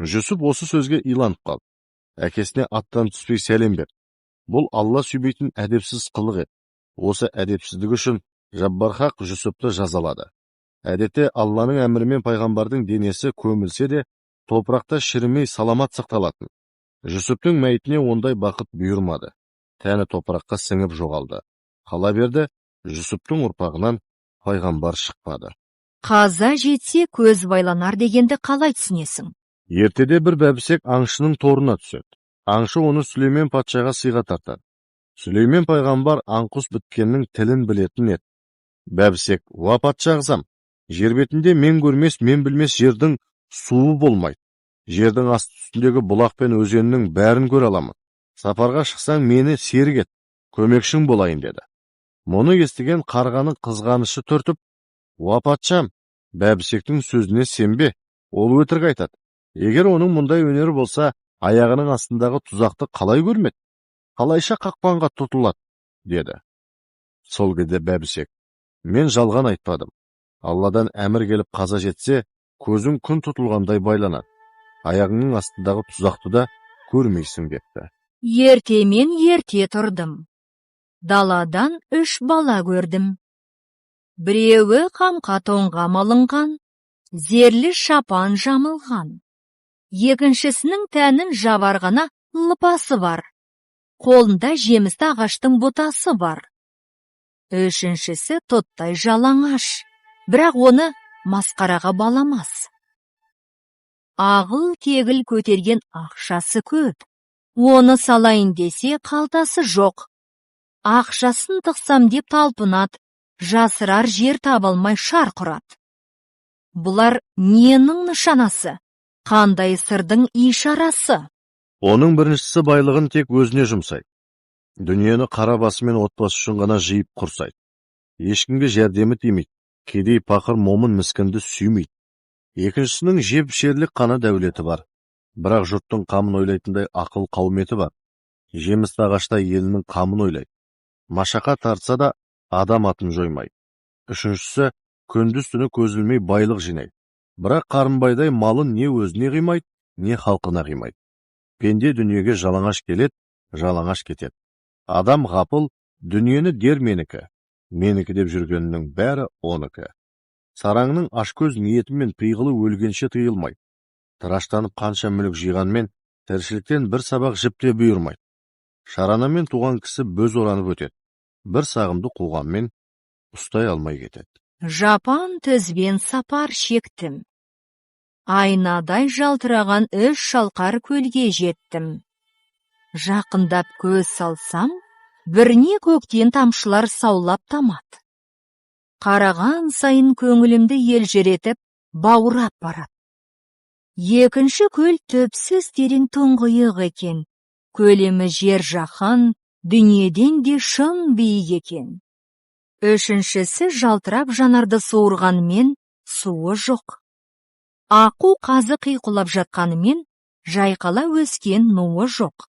Жүсіп осы сөзге иланып қалды. Әкесіне аттан түспей сәлем берді. Бұл Алла сүймейтін әдепсіз қылық еді. Осы әдепсіздік үшін Жаббар хақ Жүсіпті жазалады. Әдетте Алланың әмірімен пайғамбардың денесі көмілсе де, топырақта шірімей саламат сақталатын. Жүсіптің мәйітіне ондай бақыт бұйырмады. Тәні топыраққа сіңіп жоғалды. Қала берді, Жүсіптің ұрпағынан пайғамбар шықпады. Қаза жетсе көз байланар дегенді қалай түсінесің? Ертеде бір бәбісек аңшының торына түседі. Аңшы оны Сүлеймен патшаға сыйға тартады. Сүлеймен пайғамбар аңқұс біткеннің тілін білетін еді. Бәбісек: "Уа патша ағзам, жер бетінде мен көрмес, мен білмес жердің суы болмайды. Жердің асты үстіндегі бұлақ пен өзеннің бәрін көре аламын. Сапарға шықсаң мені серік ет, көмекшің болайын", деді. Мұны естіген қарғаның қызғанышы түртіп: "Уа патшам, бәбісектің сөзіне сенбе, ол өтірік айтады. Егер оның мұндай өнері болса, аяғының астындағы тұзақты қалай көрмеді? Қалайша қақпанға тұтылады", деді. Сол кезде бәбісек: "Мен жалған айтпадым. Алладан әмір келіп қаза жетсе, көзің күн тұтылғандай байланады. Аяғыңның астындағы тұзақты да көрмейсің", депті. Ертемен ерте тұрдым. Даладан 3 бала көрдім. Біреуі қамқа тоңға малынған, зерлі шапан жамылған. Екіншісінің тәнін жабарғана лыпасы бар. Қолында жемісті ағаштың бұтасы бар. Үшіншісі тұттай жалаңаш, бірақ оны масқараға баламас. Ағыл тегіл көтерген ақшасы көп. Оны салайын десе қалтасы жоқ. Ақшасын тықсам деп талпынады, жасырар жер табылмай шарқырады. Бұлар ненің нышанасы? Қандай сырдың ишарасы? Оның біріншісі байлығын тек өзіне жұмсайды. Дүниені қара басымен отбасы үшін ғана жиып құрсайды. Ешкімге жәрдемі тимейді. Кедей пақыр момын міскінді сүймейді. Екіншісінің жеп-ішерлік қана дәулеті бар. Бірақ жұрттың қамын ойлайтындай ақыл қауметі бар. Жемісті ағаштай елінің қамын ойлайды. Машақа тартса да адам атын жоймайды. Үшіншісі күндіз-түні көз ілмей байлық жинайды. Бірақ қарынбайдай малын не өзіне қимайды, не халқына қимайды. Пенде дүниеге жалаңаш келеді, жалаңаш кетеді. Адам ғапыл, дүниені дер менікі, менікі деп жүргенінің бәрі оныкі. Сараңның ашкөз ниетімен пиғылы өлгенше тыйылмайды. Тыраштанып қанша мүлік жиғанмен, тіршіліктен бір сабақ жіпте бұйырмайды. Шаранамен туған кісі бөз оранып өтеді. Бір сағымды қуғанмен ұстай алмай кетеді. Жапан тізбен сапар шектім. Айнадай жалтыраған 3 шалқар көлге жеттім. Жақындап көз салсам, бірне көктен тамшылар саулап тамат. Қараған сайын көңілімді елжіретіп, баурап барат. Екінші көл төпсіз терең тұңғиық екен. Көлемі жер жаһан, дүниеден де шын биік екен. Үшіншісі жалтырап жанарды суырғанмен суы жоқ. Аққу қазы қиқулап жатқанымен жайқала өскен нуы жоқ.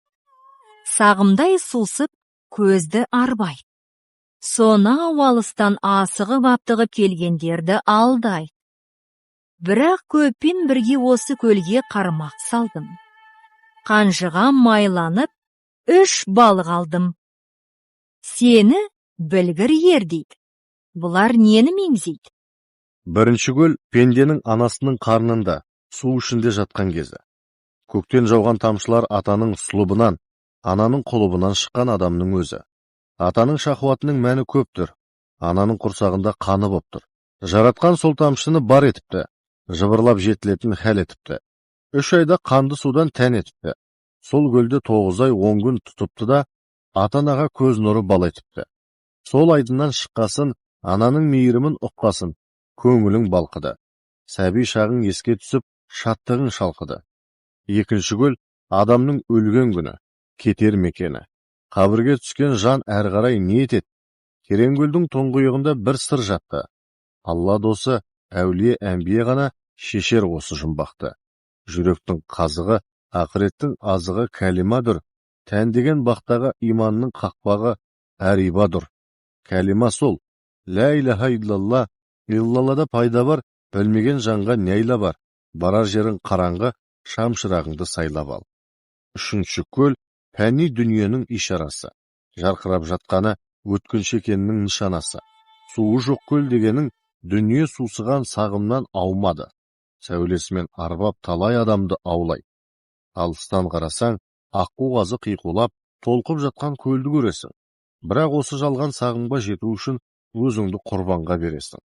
Сағымдай сусып, көзді арбай. Сонау алыстан асығып аптығып келгендерді алдай. Бірақ көппен бірге осы көлге қармақ салдым. Қанжыға майланып, 3 балық алдым. Сені білгір ер дейді. Бұлар нені меңзейді? Бірінші көл пенденің анасының қарнында, су ішінде жатқан кезі. Көктен жауған тамшылар атаның сұлыбынан, ананың құлыбынан шыққан адамның өзі. Атаның шахуатының мәні көптір, ананың құрсағында қаны боптыр. Жаратқан сол тамшыны бар етіпті, жыбырлап жетілетін хәл етіпті. 3 айда қанды судан тән етіпті. Сол көлде 9 ай 10 күн тұтыпты да, ата-анаға көз нұры бал етіпті. Сол айдыннан шыққасын, ананың мейірімін ұққасын, көңілің балқыды. Сәби шағың еске түсіп, шаттығың шалқыды. Екінші көл адамның өлген күні, кетер мекені. Қабірге түскен жан әрі қарай не етеді? Терең көлдің тұңғиығында бір сыр жатты. Алла досы, әулие әмбие ғана шешер осы жұмбақты. Жүректің қазығы, ақыреттің азығы кәлимадыр. Тән деген бақтағы иманның қақпағы әрибадыр. Кәлима сол. Лә илаха иллалла, иллаллада пайда бар, білмеген жанға нәйла бар. Барар жерің қараңғы, шам шырағыңды сайлап ал. Үшінші көл пәни дүниенің ишарасы. Жарқырап жатқаны өткінші екенінің нышанасы. Суы жоқ көл дегенің дүние сусыған сағымнан аумады. Сәулесімен арбап талай адамды аулай. Алыстан қарасаң, аққу қазы қиқулап, толқып жатқан көлді көресің. Бірақ осы жалған сағымға жету үшін өзіңді құрбанға бересің.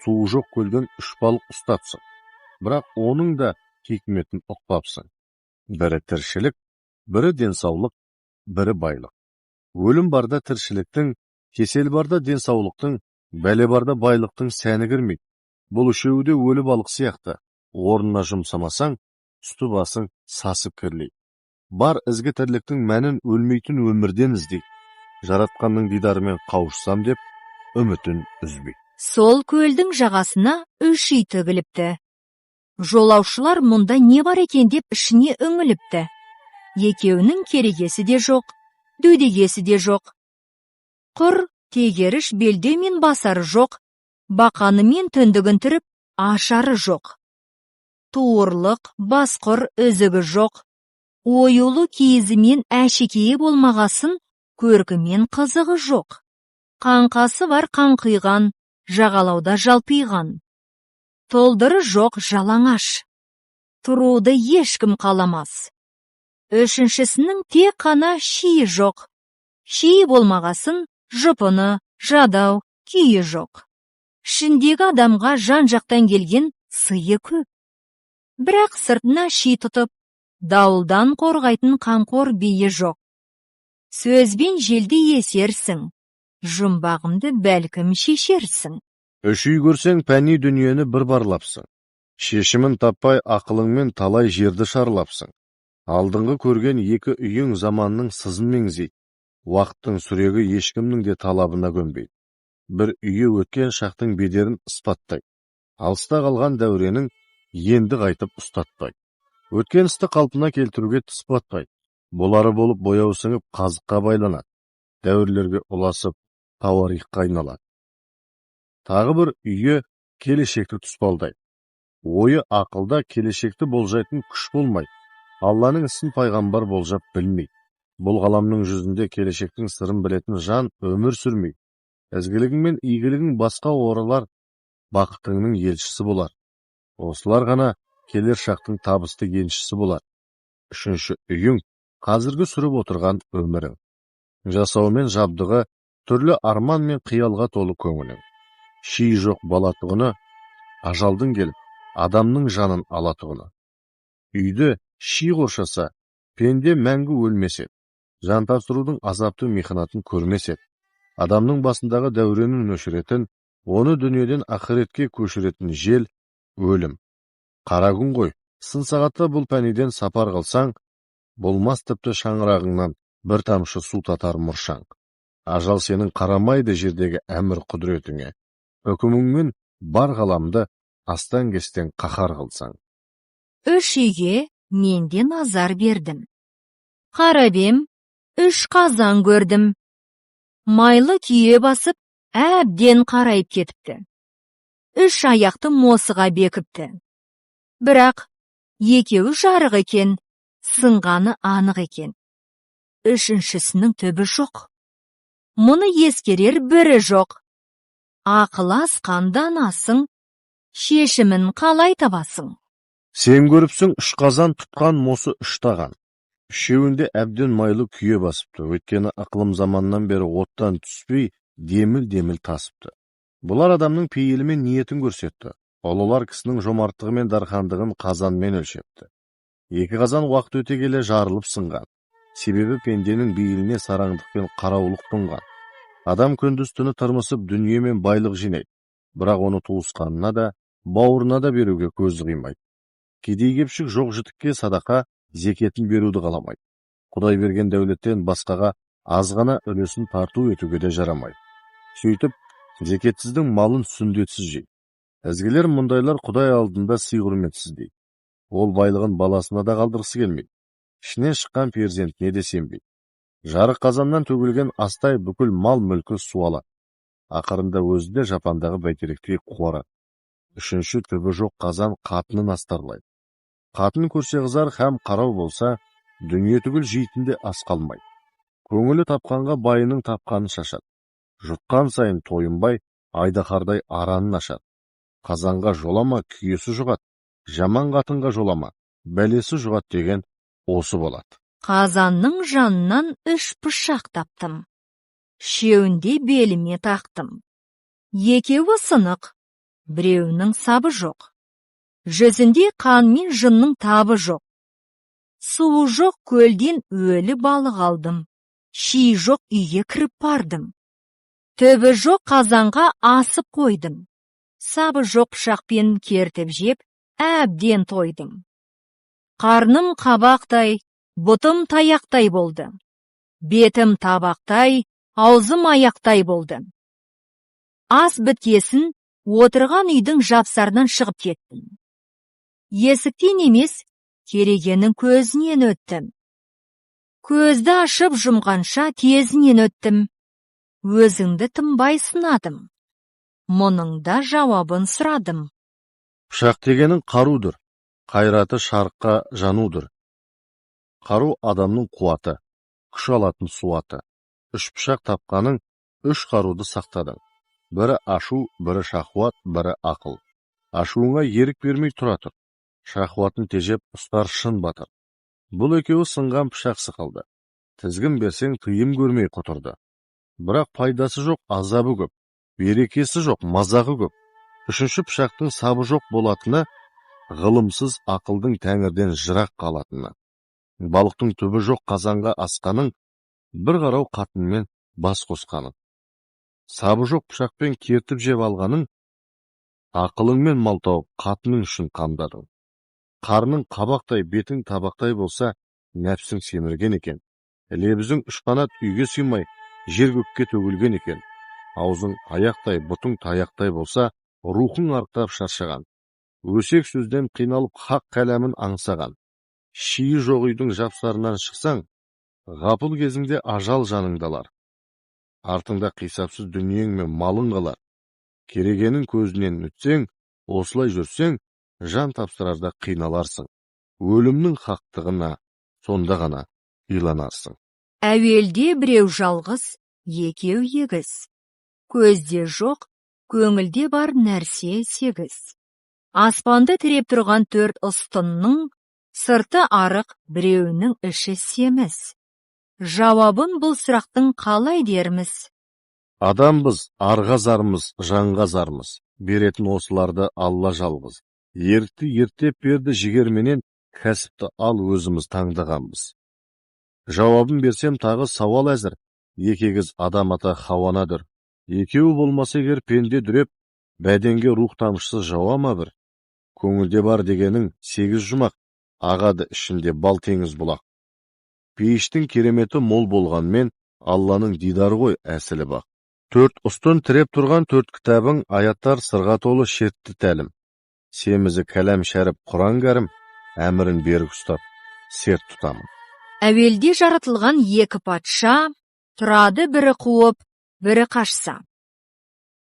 Суы жоқ көлден 3 балық ұстапсың. Бірақ оның да хикметін ұқпапсың. Бірі тіршілік, бірі денсаулық, бірі байлық. Өлім барда тіршіліктің, кесел барда денсаулықтың, бәле барда байлықтың сәні кірмейді. Бұл үшеуі де өлі балық сияқты. Орнына жұмсамасаң, үсті басың сасып кірлейді. Бар ізгі тірліктің мәнін өлмейтін өмірден іздейді. Жаратқанның дидарымен қауышсам деп, үмітін үзбейді. Сол көлдің жағасына 3 үй тігіліпті. Жолаушылар мұнда не бар екен деп ішіне үңіліпті. Екеуінің керегесі де жоқ, дөдегесі де жоқ. Құр тегеріш белдеу мен басары жоқ, бақаны мен түндігін түріп, ашары жоқ. Туырлық, басқұр үзігі жоқ. Ойулы киізі мен әшекейі болмағасын, көркі мен қызығы жоқ. Қаңқасы бар қаңқиған, жағалауда жалпиған. Толдыры жоқ жалаңаш. Тұруды ешкім қаламас. Үшіншісінің тек қана шиі жоқ. Шиі болмағасын, жұпыны, жадау, күйі жоқ. Ішіндегі адамға жан-жақтан келген сыйы көп. Бірақ сыртына ши тұтып, дауылдан қорғайтын қамқор бейі жоқ. Сөзбен желді есерсің, жұмбағымды бәлкім шешерсің. 3 үй көрсең пәни дүниені бір барлапсың. Шешімін таппай ақылыңмен талай жерді шарлапсың. Алдыңғы көрген 2 үйің заманның сызын меңзейді. Уақыттың сүрегі ешкімнің де талабына көнбейді. Бір үйі өткен шақтың бедерін ыспаттайды. Алыста қалған дәуренің енді қайтып ұстатпайды. Өткен істі қалпына келтіруге тіспатпайды. Болары болып бояу сіңіп қазыққа байланады. Дәуірлерге ұласып, тауарихқа айналады. Тағы бір үйі келешекті тұспалдайды. Ойы ақылда келешекті болжайтын күш болмайды. Алланың ісін пайғамбар болжап білмейді. Бұл ғаламның жүзінде келешектің сырын білетін жан өмір сүрмейді. Ізгілігің мен игілігің басқа оралар, бақытыңның елшісі болар. Осылар ғана келер шақтың табысты еншісі болар. Үшінші үйің қазіргі сүріп отырған өмірің. Жасаумен жабдығы түрлі арман мен қиялға толы көңілің. ши жоқ балатұғыны, ажалдың келіп, адамның жанын алатұғыны. Үйді ши қоршаса, пенде мәңгі өлмесет, жан тапсырудың азапты мехнатын көрмесет, адамның басындағы дәуренін өшіретін, оны дүниеден ақыретке көшіретін жел, өлім. Қара күн ғой, сын сағатта бұл пәниден сапар қылсаң, болмас тіпті шаңырағыңнан бір тамшы су татар мұршаң. Ажал сенің қарамайды жердегі әмір құдіретіңе, үкіміңмен бар ғаламды астан кестен қаһар қылсаң. Үш үйге менде назар бердім. Қарап ем, 3 қазан көрдім. Майлы күйе басып, әбден қарайып кетіпті. 3 аяқты мосыға бекіпті. Бірақ, екеуі жарық екен, сынғаны анық екен. Үшіншісінің түбі жоқ. Мұны ескерер бірі жоқ. Ақыл асқандан асың, шешімін қалай табасың? Сен көріпсің 3 қазан тұтқан мосы 3 таған. Үшеуінде әбден майлы күйе басыпты, өйткені ықылым заманнан бері оттан түспей, деміл-деміл тасыпты. Бұлар адамның пейілі мен ниетін көрсетті. Олар кісінің жомарттығы мен дархандығын қазанмен өлшепті. 2 қазан уақыт өте келе жарылып сынған. Себебі пенденің бейіліне сараңдық пен қараулық тұнған. Адам күндіз түні тырмысып дүние мен байлық жинайды. Бірақ оны туысқанына да, бауырына да беруге көзі қимайды. Кедей-кепшік жоқ-жітікке садақа, зекетін беруді қаламайды. Құдай берген дәулеттен басқаға азғана үлесін тарту етуге де жарамайды. Сөйтіп, зекетсіздің малын сүндетсіз жейді. Ізгілер мұндайлар Құдай алдында сый құрметсіз дейді. Ол байлығын баласына да қалдырғысы келмейді. Ішінен шыққан перзентіне де сенбейді. Жарық қазаннан төгілген астай бүкіл мал мүлкі суалады. Ақырында өзі де жапандағы бәйтеректей қуарады. Үшінші түбі жоқ қазан қатынын астарлайды. Қатын көрсе қызар һәм қарау болса, дүние түгіл жейтінде ас қалмайды. Көңілі тапқанға байының тапқанын шашады. Жұтқан сайын тойынбай, айдақардай аранын ашады. Қазанға жолама, күйесі жұғат. Жаман қатынға жолама, бәлесі жұғат деген осы болады. Қазанның жанынан 3 пышақ таптым. Шеуінде беліме тақтым. Екеуі сынық, біреуінің сабы жоқ. Жүзінде қан мен жынның табы жоқ. Суы жоқ көлден өлі балық алдым. Ши жоқ үйге кіріп бардым. Түбі жоқ қазанға асып қойдым. Сабы жоқ пышақпен кертіп жеп, әбден тойдым. Қарным қабақтай, бұтым таяқтай болды. Бетім табақтай, аузым аяқтай болды. Ас біткесін отырған үйдің жапсарынан шығып кеттім. Есіктен емес, керегенің көзінен өттім. Көзді ашып жұмғанша тезінен өттім. Өзіңді тынбай сынадым. Мұның да жауабын сұрадым. Пышақ дегенің қарудыр, қайраты шарыққа жанудыр. Қару адамның қуаты, күш алатын суаты. 3 пышақ тапқаның 3 қаруды сақтадың. Бірі ашу, бірі шахуат, бірі ақыл. Ашуыңа ерік бермей тұра тұр. Шахуатын тежеп ұстар шын батыр. Бұл екеуі сынған пышақ сықылды. Тізгін берсең тыйым көрмей құтырды. Бірақ пайдасы жоқ, азабы көп. Берекесі жоқ, мазағы көп. 3-ші пышақтың сабы жоқ болатыны, ғылымсыз ақылдың тәңірден жырақ қалатыны. Балықтың түбі жоқ қазанға асқаның, бір қарау қатынмен бас қосқаның. Сабы жоқ пышақпен кертіп жеп алғаның, ақылыңмен мал тауып қатының үшін қамдадың. Қарның қабақтай, бетің табақтай болса, нәпсің семірген екен. Лебізің 3 қанат үйге сыймай, жер көкке төгілген екен. Аузың аяқтай, бұтың таяқтай болса, рухың арықтап шаршаған. Өсек сөзден қиналып хақ кәләмін аңсаған. Шиі жоқ үйдің жапсарынан шықсаң, ғапыл кезіңде ажал жаныңдалар. Артыңда қисапсыз дүниең мен малың қалар. Керегенің көзінен өтсең, осылай жүрсең, жан тапсырарда қиналарсың. Өлімнің хақтығына сонда ғана иланарсың. Әуелде біреу жалғыз, екеу егіз. Көзде жоқ, көңілде бар нәрсе сегіз. Аспанды тіреп тұрған 4 ұстынның, сырты арық, біреуінің іші семіз. Жауабын бұл сұрақтың қалай дерміз? Адамбыз, арға зармыз, жанға зармыз. Беретін осыларды Алла жалғыз. Ерікті ертеп берді жігерменен, кәсіпті ал өзіміз таңдағанбыз. Жауабын берсем тағы сауал әзір. Екегіз адам ата Хауанадыр. Екеуі болмаса егер пенде дүреп, бәденге рух тамшысы жауа ма бір? Көңілде бар дегенің 8 жұмақ, ағады ішінде бал теңіз бұлақ. Пейіштің кереметі мол болғанмен, Алланың дидары ғой әсілі бақ. 4 ұстын тіреп тұрған 4 кітабың, аяттар сырға толы шертті тәлім. Семізі кәләм шәріп Құран кәрім, әмірін берік ұстап, серт тұтамын. Әуелде жаратылған екі патша, тұрады бірі қуып, бірі қашса.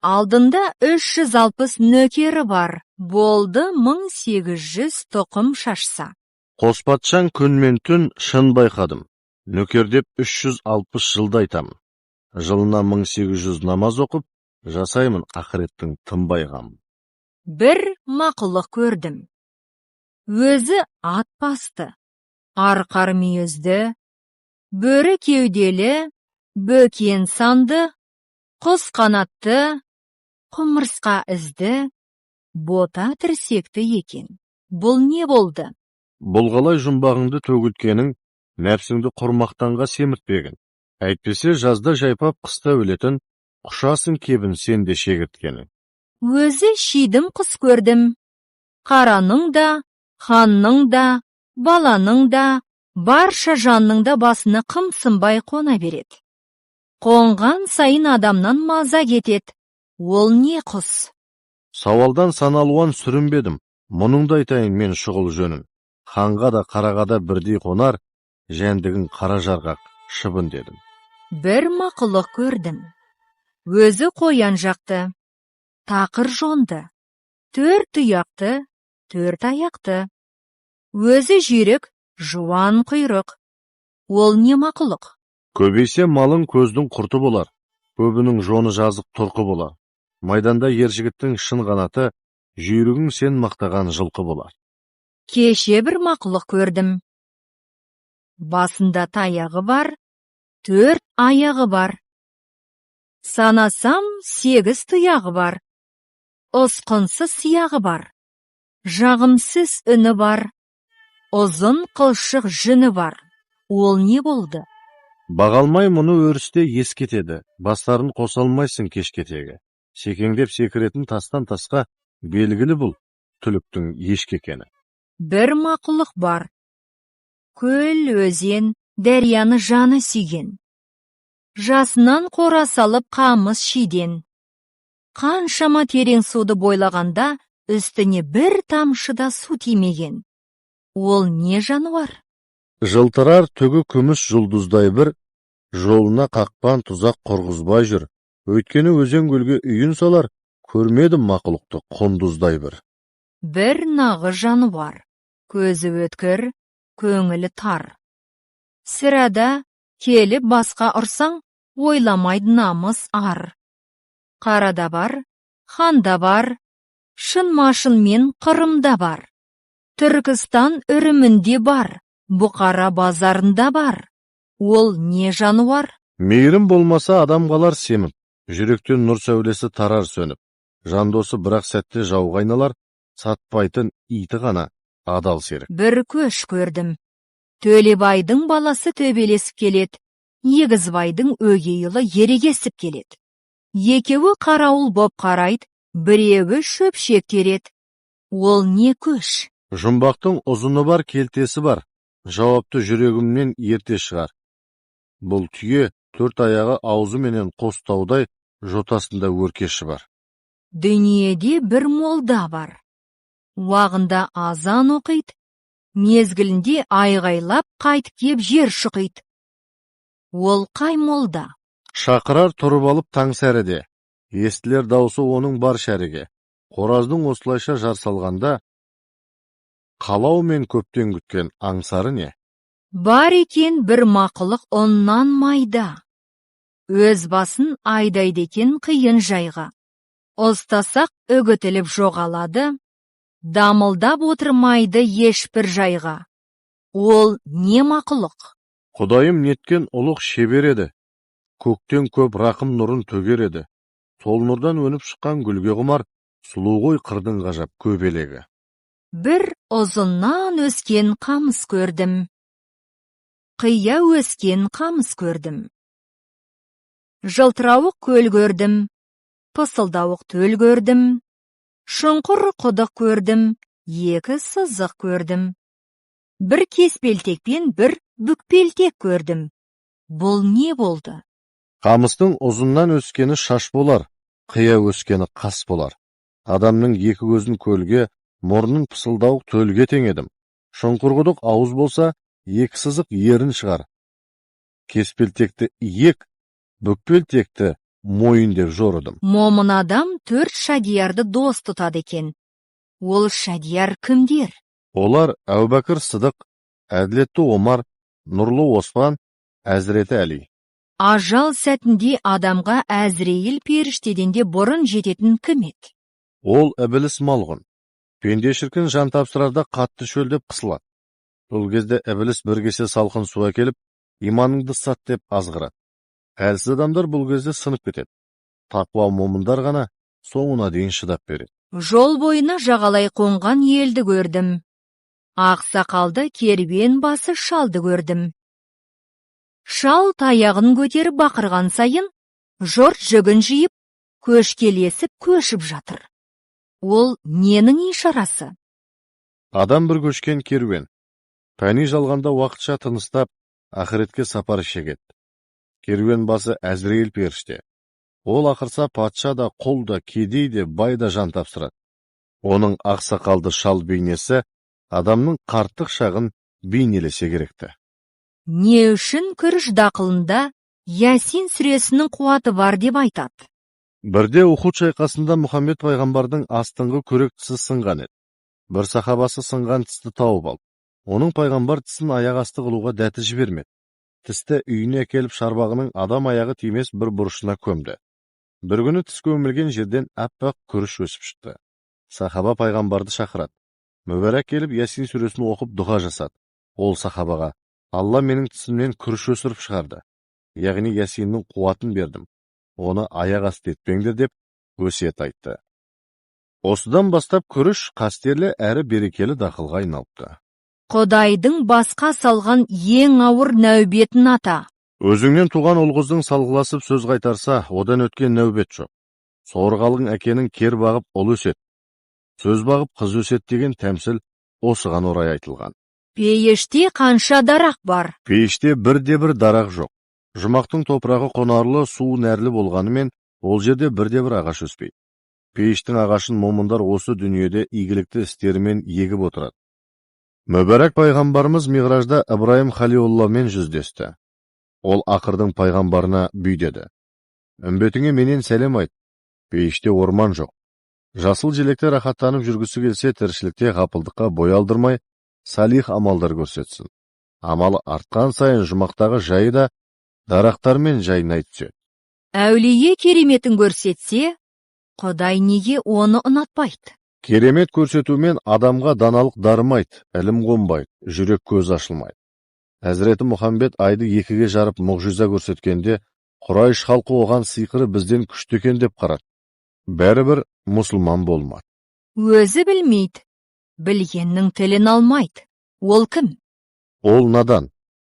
Алдында 360 нөкері бар, болды 1800 тұқым шашса. Қос патшаң күн мен түн шын байқадым. Нөкердеп 360 жылда айтамын. Жылына 1800 намаз оқып, жасаймын ақыреттің тынбай қамын. Бір мақұлық көрдім. Өзі ат басты, арқар мүйізді, бөрі кеуделі, бөкен санды, құс қанатты, құмырсқа ізді, бота тірсекті екен. Бұл не болды? Бұл қалай жұмбағыңды төгілткенің, нәпсіңді құрмақтанға семіртпегін. Әйтпесе жазда жайпап қыста өлетін, құшасың кебін сен де шегірткенің. Өзі шидім құс көрдім. Қараның да, ханның да, баланың да, барша жанның да басына қымсынбай қона береді. Қонған сайын адамнан маза кетеді. Ол не құс? Сауалдан саналуан сүрінбедім, мұның да айтайын мен шұғыл жөнін. Ханға да қараға да бірдей қонар, жәндігін қара жарғақ шыбын дедім. Бір мақұлық көрдім. Өзі қоян жақты, тақыр жонды, 4 тұяқты, 4 аяқты. Өзі жүйрік, жуан құйрық. Ол не мақұлық? Көбейсе малың көздің құрты болар, көбінің жоны жазық тұрқы болар. Майданда ержігіттің шын қанаты, жүйрігің сен мақтаған жылқы болар. Кеше бір мақұлық көрдім. Басында таяғы бар, 4 аяғы бар. Санасам 8 тұяғы бар. Осқынсыз сияғы бар. Жағымсыз үні бар. Ұзын қылшық жүні бар. Ол не болды? Бағалмай мұны өрісте ескетеді, бастарын қосалмайсың кешкетегі. Секеңдеп секіретін тастан тасқа белгілі бұл түліктің ешкекені. Бір мақұлық бар. Көл, өзен, дәрияны жаны сүйген. Жасынан қора салып қамыс шиден. Қаншама терең суды бойлағанда, үстіне бір тамшыда су тимеген. Ол не жануар? Жылтырар түгі күміс жұлдыздай бір, жолына қақпан тұзақ құрғызбай жүр. Өйткені өзен көлге үйін салар, көрмедім мақұлықты құндыздай бір. Бір нағы жануар. Көзі өткір, көңілі тар. Сірада келіп басқа ұрсаң, ойламайды намыс ар. Қарада бар, ханда бар, шын-машынмен қырымда бар. Түркістан үрімінде бар, Бұқара базарында бар. Ол не жануар? Мейірім болмаса адам қалар семіп, жүректен нұр сәулесі тарар сөніп. Жандосы бірақ сәтте жауға айналар, сатпайтын иті ғана адал серік. Бір көш көрдім. Төлебайдың баласы төбелесіп келеді. Егізбайдың өгейілі ерегесіп келеді. Екеуі қарауыл боп қарайды, біреуі шөпшек тереді. Ол не көш? Жұмбақтың ұзыны бар, келтесі бар. Жауапты жүрегімнен ерте шығар. Бұл түйе 4 аяғы аузы менен қостаудай жотасында өркеші бар. Дүниеде бір молда бар. Уағында азан оқиды, мезгілінде айғайлап қайтып кеп жер шұқиды. Ол қай молда? Шақырар тұрып алып таң сәріде, естілер даусы оның бар шәріге. Қораздың осылайша жар салғанда, қалау мен көптен күткен аңсары не? Бар екен бір мақұлық оннан майда. Өз басын айдайды екен қиын жайға. Ұстасақ үгітіліп жоғалады, дамылдап отырмайды ешбір жайға. Ол не мақұлық? Құдайым неткен ұлық шебер еді. көктен көп рақым нұрын төгер еді. Сол нұрдан өніп шыққан гүлге құмар, сұлу ғой қырдың ғажап көбелегі. Бір ұзыннан өскен қамыс көрдім. Қия өскен қамыс көрдім. Жылтырауық көл көрдім. Пысылдауық төл көрдім. Шұңқыр құдық көрдім. Екі сызық көрдім. Бір кеспелтекпен бір бүкпелтек көрдім. Бұл не болды? Қамыстың ұзыннан өскені шаш болар, қия өскені қас болар. Адамның екі көзін көлге, мұрнын пысылдауық төлге теңедім. Шұңқыр құдық ауыз болса, екі сызық ерін шығар. Кеспелтекті иек, бүкпелтекті мойын деп жорыдым. Момын адам 4 шадиярды дос тұтады екен. Ол шадияр кімдер? Олар Әубәкір Сыдық, Әділетті Омар, Нұрлы Оспан, Әзіреті Әли. Ажал сәтінде адамға Әзірейіл періштеден де бұрын жететін кім еді? Ол Ібіліс малғұн. Пенде шіркін жан тапсырарда қатты шөлдеп қысылады. Бұл кезде Ібіліс бір кесе салқын су әкеліп, иманыңды сат деп азғырады. Әлсіз адамдар бұл кезде сынып кетеді. Тақуа момындар ғана соңына дейін шыдап береді. Жол бойына жағалай қонған елді көрдім. Ақсақалды керуен басы шалды көрдім. Шал таяғын көтеріп бақырған сайын, жұрт жүгін жиып, көшкелесіп көшіп жатыр. Ол ненің ишарасы? Адам бір көшкен керуен. Пәни жалғанда уақытша тыныстап, ақыретке сапар шегеді. Керуен басы Әзірейіл періште. Ол ақырса патша да, құл да, кедей де, бай да жан тапсырады. Оның ақсақалды шал бейнесі адамның қарттық шағын бейнелесе керекті. Не үшін күріш дақылында Ясин сүресінің қуаты бар деп айтады? Бірде Ухуд шайқасында Мұхаммед пайғамбардың астыңғы күрек тісі сынған еді. Бір сахабасы сынған тісті тауып алды. Оның пайғамбар тісін аяқ асты қылуға дәті жібермеді. Тісті үйіне келіп шарбағының адам аяғы тимес бір бұрышына көмді. Бір күні тіс көмілген жерден аппақ күріш өсіп шықты. Сахаба пайғамбарды шақырады. Мүбәрәк келіп Ясин сүресін оқып дұға жасады. Ол сахабаға: Алла менің тісімнен күріш өсіріп шығарды. Яғни Ясиннің қуатын бердім. Оны аяқ асты етпеңдер деп өсиет айтты. Осыдан бастап күріш қастерлі әрі берекелі дақылға айналыпты. Құдайдың басқа салған ең ауыр нәубетін ата. Өзіңнен туған ұл қыздың салғыласып сөз қайтарса, одан өткен нәубет жоқ. Сорғалың әкенің кер бағып ұл өсет. Сөз бағып қыз өсет деген тәмсіл осыған орай айтылған. Пейіште қанша дарақ бар? Пейіште бірде-бір дарақ жоқ. Жұмақтың топырағы қонарлы, су нәрлі болғанымен, ол жерде бірде-бір ағаш өспейді. Пейіштің ағашын момындар осы дүниеде игілікті істерімен егіп отырады. Мүбәрәк пайғамбарымыз Миғражда Ибраим Халиулламен жүздесті. Ол ақырдың пайғамбарына бүй деді: Үмбетіңе менен сәлем айт. Пейіште орман жоқ. Жасыл желекте рахаттанып жүргісі келсе, тіршілікте ғапылдыққа бой алдырмай, салих амалдар көрсетсін. Амалы артқан сайын жұмақтағы жайы да дарақтармен жайнай түседі. Әулие кереметін көрсетсе, Құдай неге оны ұнатпайды? Керемет көрсетумен адамға даналық дарымайды, ілім қонбайды, жүрек көз ашылмайды. Әзіреті Мұхаммед айды екіге жарып мұғжиза көрсеткенде, Құрайш халқы оған сиқыры бізден күшті екен деп қарады. Бәрібір мұсылман болмады. Өзі білмейді, білгеннің тілін алмайды. Ол кім? Ол надан.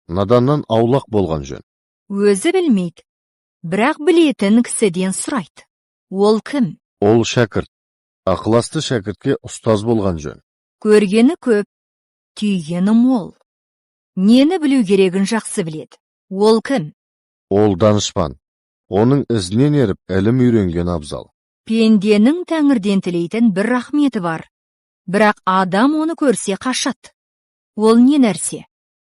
Наданнан аулақ болған жөн. Өзі білмейді, бірақ білетін кісіден сұрайды. Ол кім? Ол шәкірт. Ақыласты шәкіртке ұстаз болған жөн. Көргені көп, түйгені мол. Нені білу керегін жақсы біледі. Ол кім? Ол данышпан. Оның ізінен еріп, ілім үйренген абзал. Пенденің тәңірден тілейтін бір рахметі бар. Бірақ адам оны көрсе қашады. Ол не нәрсе?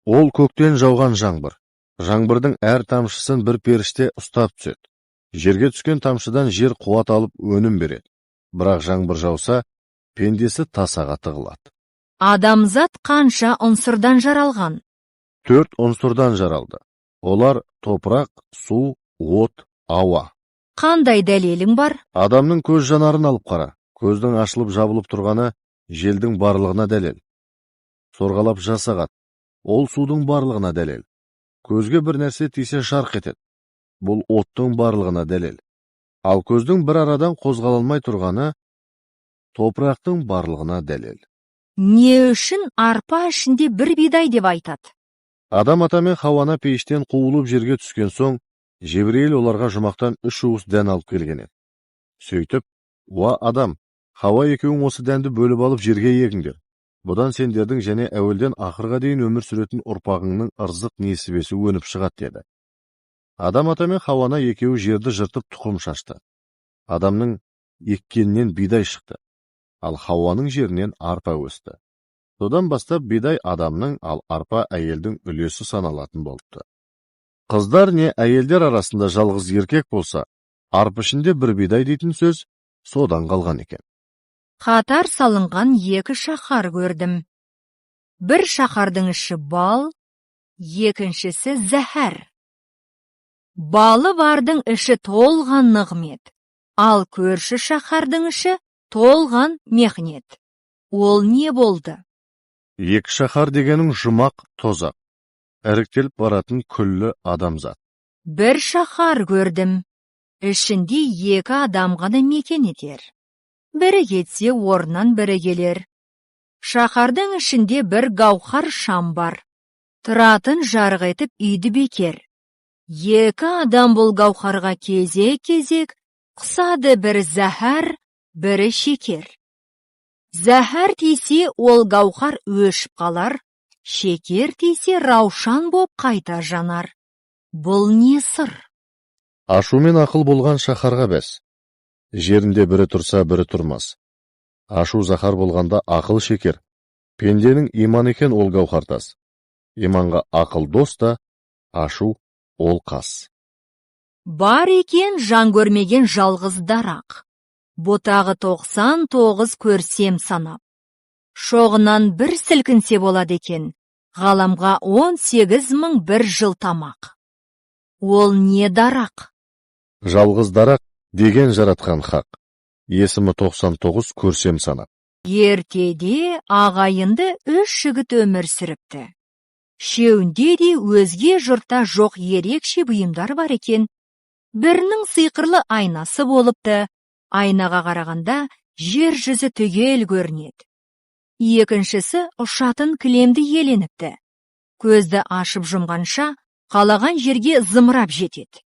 Ол көктен жауған жаңбыр. Жаңбырдың әр тамшысын бір періште ұстап түседі. Жерге түскен тамшыдан жер қуат алып өнім береді. Бірақ жаңбыр жауса, пендесі тасаға тығылады. Адамзат қанша ұнсырдан жаралған? 4 ұнсырдан жаралды. Олар топырақ, су, от, ауа. Қандай дәлелің бар? Адамның көз жанарын алып қара. Көздің ашылып жабылып тұрғаны желдің барлығына дәлел. Сорғалап жасағат. Ол судың барлығына дәлел. Көзге бір нәрсе тисе жарқ етеді. бұл оттың барлығына дәлел. Ал көздің бір арадан қозғалалмай тұрғаны топырақтың барлығына дәлел. Не үшін арпа ішінде бір бидай деп айтады? Адам ата мен Хауана пейіштен қуылып жерге түскен соң, Жебірейіл оларға жұмақтан 3 уыс дән алып келген еді. Сөйтіп, уа адам, Хауа екеуің осы дәнді бөліп алып жерге егіңдер. Бұдан сендердің және әуелден ақырға дейін өмір сүретін ұрпағыңның ырзық несібесі өніп шығады деді. Адам ата мен Хауана екеуі жерді жыртып тұқым шашты. Адамның еккенінен бидай шықты, ал Хауаның жерінен арпа өсті. Содан бастап бидай адамның, ал арпа әйелдің үлесі саналатын болыпты. Қыздар не әйелдер арасында жалғыз еркек болса, арпа ішінде бір бидай дейтін сөз содан қалған екен. Қатар салынған 2 шаһар көрдім. Бір шаһардың іші бал, екіншісі зәһәр. Балы бардың іші толған нығмет, ал көрші шаһардың іші толған мехнет. Ол не болды? 2 шаһар дегенің жұмақ тозақ, іріктеліп баратын күллі адамзат. Бір шаһар көрдім. Ішінде 2 адам ғана мекен етер. Бірі кетсе, орнынан бірі келер. Шаһардың ішінде бір гауһар шам бар. Тұратын жарық етіп үйді бекер. 2 адам бұл гауһарға кезек-кезек құсады, бірі зәһәр, бірі шекер. Зәһәр тисе, ол гауһар өшіп қалар, шекер тисе, раушан боп қайта жанар. Бұл не сыр? Ашу мен ақыл болған шаһарға бәс. Жерінде бірі тұрса, бірі тұрмас. Ашу заһар болғанда ақыл шекер. Пенденің иман екен ол гауһартас. Иманға ақыл дос та, ашу ол қас. Бар екен жан көрмеген жалғыз дарақ. Ботағы 99 көрсем санап. Шоғынан бір сілкінсе болады екен. Ғаламға 18.001 жыл тамақ. Ол не дарақ? Жалғыз дарақ деген жаратқан хақ. Есімі 99 көрсем санап. Ертеде ағайынды 3 жігіт өмір сүріпті. Шеуінде де өзге жұртта жоқ ерекше бұйымдар бар екен. Бірінің сиқырлы айнасы болыпты. Айнаға қарағанда жер жүзі түгел көрінеді. Екіншісі ұшатын кілемді еленіпті. Көзді ашып жұмғанша қалаған жерге зымырап жетеді.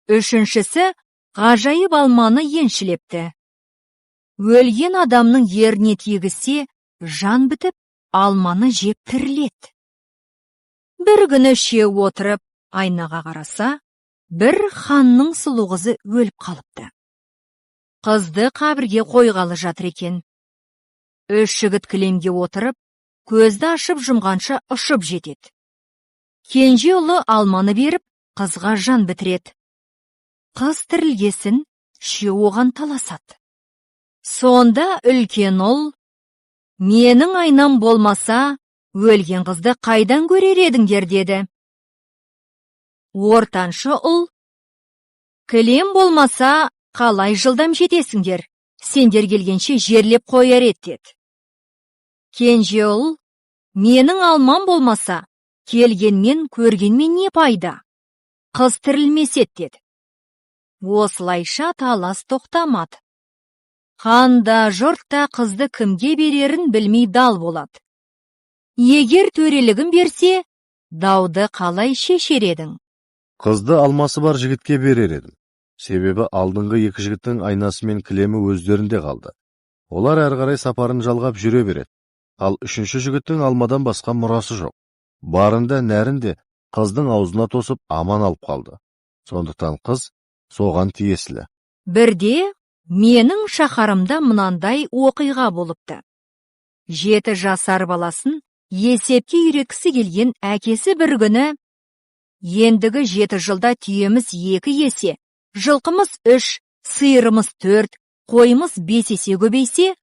Үшіншісі ғажайып алманы еншілепті. Өлген адамның еріне тигізсе, жан бітіп, алманы жеп тіріледі. Бір күні шеу отырып, айнаға қараса, бір ханның сұлу қызы өліп қалыпты. Қызды қабірге қойғалы жатыр екен. 3 жігіт кілемге отырып, көзді ашып жұмғанша ұшып жетеді. Кенже ұлы алманы беріп, қызға жан бітіреді. Қыз тірілгесін, шеу оған таласады. Сонда үлкен ұл, менің айнам болмаса, өлген қызды қайдан көрер едіңдер деді. Ортаншы ұл, кілем болмаса, қалай жылдам жетесіңдер, сендер келгенше жерлеп қояр еді деді. Кенже ұл, менің алмам болмаса, келгенмен көргенмен не пайда? Қыз тірілмес еді деді. Осылайша талас тоқтамады. Ханда жұртта қызды кімге берерін білмей дал болады. Егер төрелігін берсе, дауды қалай шешер едің? Қызды алмасы бар жігітке берер едім. Себебі алдыңғы 2 жігіттің айнасы мен кілемі өздерінде қалды. Олар әр қарай сапарын жалғап жүре береді. Ал 3-ші жігіттің алмадан басқа мұрасы жоқ. Барында нәрінде қыздың аузына тосып аман алып қалды. Сондықтан қыз соған тиесілі. Бірде менің шаһарымда мынандай оқиға болыпты. 7 жасар баласын есепке үйреткісі келген әкесі бір күні, ендігі 7 жылда түйеміз 2 есе, жылқымыз 3, сиырымыз 4, қойымыз 5 есе көбейсе,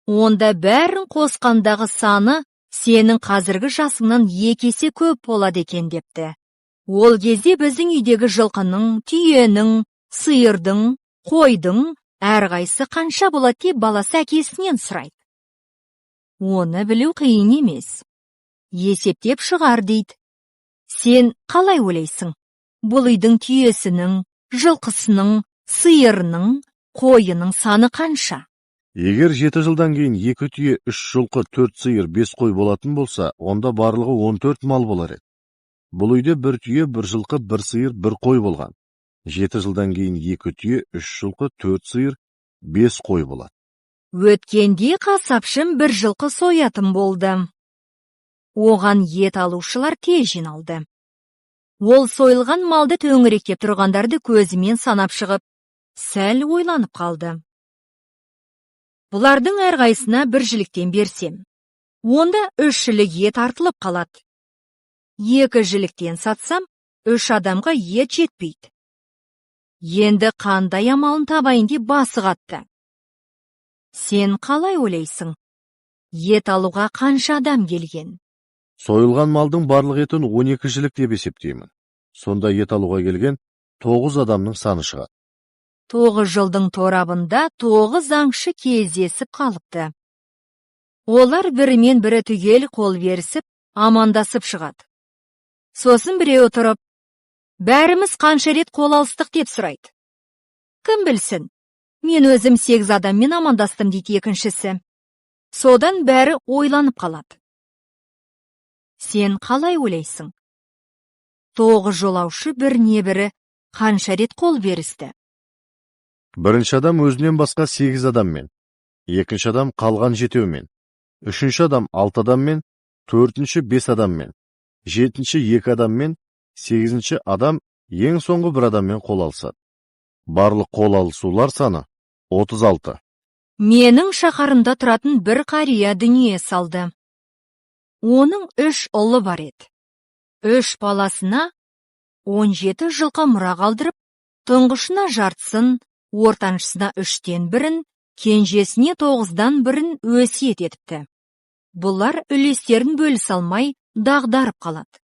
онда бәрін қосқандағы саны сенің қазіргі жасыңнан 2 есе көп болады екен депті. Ол кезде біздің үйдегі жылқының, түйенің, сиырдың, қойдың әрқайсысы қанша болады деп баласы әкесінен сұрайды. Оны білу қиын емес. Есептеп шығар дейді. Сен қалай ойлайсың? бұл үйдің түйесінің, жылқысының, сиырының, қойының саны қанша? Егер 7 жылдан кейін 2 түйе, 3 жылқы, 4 сиыр, 5 қой болатын болса, онда барлығы 14 мал болар еді. Бұл үйде 1 түйе, 1 жылқы, 1 сиыр, 1 қой болған. 7 жылдан кейін 2 түйе, 3 жылқы, 4 сиыр, 5 қой болады. Өткенде қасапшым 1 жылқы соятын болды. Оған ет алушылар тез жиналды. Ол сойылған малды төңіректеп тұрғандарды көзімен санап шығып, сәл ойланып қалды. Бұлардың әрқайсына 1 жіліктен берсем, онда 3 жілік ет артылып қалады. 2 жіліктен сатсам, 3 адамға ет жетпейді. Енді қандай амалын табайын деп басы қатты. Сен қалай ойлайсың? Ет алуға қанша адам келген? Сойылған малдың барлық етін 12 жілік деп есептеймін. Сонда ет алуға келген 9 адамның саны шығады. 9 жылдың торабында 9 аңшы кездесіп қалыпты. Олар бірімен бірі түгел қол берісіп, амандасып шығады. Сосын біреу тұрып, бәріміз қанша рет қол алыстық деп сұрайды. Кім білсін, мен өзім 8 адаммен амандастым дейді екіншісі. Содан бәрі ойланып қалады. Сен қалай ойлайсың? 9 жолаушы біріне-бірі қанша рет қол берісті? Бірінші адам өзінен басқа 8 адаммен, екінші адам қалған 7-мен, үшінші адам 6 адаммен, төртінші 5 адаммен, жетінші 2 адаммен, 8-ші адам ең соңғы 1 адаммен қол алысады. Барлық қол алысулар саны 36. Менің шаһарымда тұратын бір қария дүние салды. Оның 3 ұлы бар еді. 3 баласына 17 жылқы мұра қалдырып, тұңғышына жартысын, ортаншысына 3-тен 1-ін, кенжесіне 9-дан 1-ін өсиет етіпті. Бұлар үлестерін бөлісе алмай дағдарып қалады.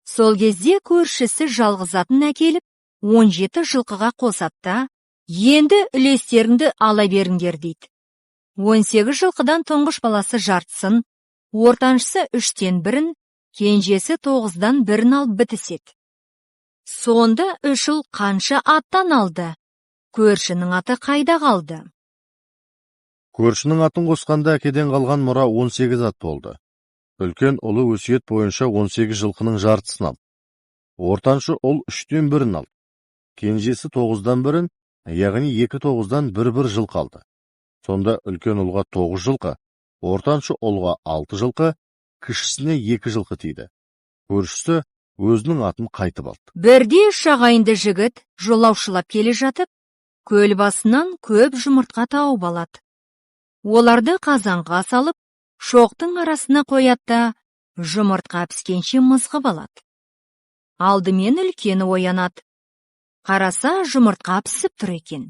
Сол кезде көршісі жалғызатын әкеліп, 17 жылқыға қосатта, енді үлестеріңді ала беріңдер дейді. 18 жылқыдан тұңғыш баласы жартысын, ортаншысы 3-тен 1-ін, кенжесі 9-дан 1-ін алып бітіседі. Сонда 3 ұл қанша аттан алды? Көршінің аты қайда қалды? Көршінің атын қосқанда әкеден қалған мұра 18 ат болды. Үлкен ұлы өсиет бойынша 18 жылқының жартысын алды. Ортаншы ұл 3-тен 1-ін алды. Кенжесі 9-дан 1-ін, яғни 2-9-дан 1-1 жылқы алды. Сонда үлкен ұлға 9 жылқы, ортаншы ұлға 6 жылқы, кішісіне 2 жылқы тиді. Көршісі өзінің атын қайтып алды. Бірде 3 ағайынды жігіт жолаушылап келе жатып, көл басынан көп жұмыртқа тауып алады. Оларды қазанға салып, шоқтың арасына қоятта, жұмыртқа піскенше мызғып алады. Алдымен үлкені оянады. Қараса, жұмыртқа пісіп тұр екен.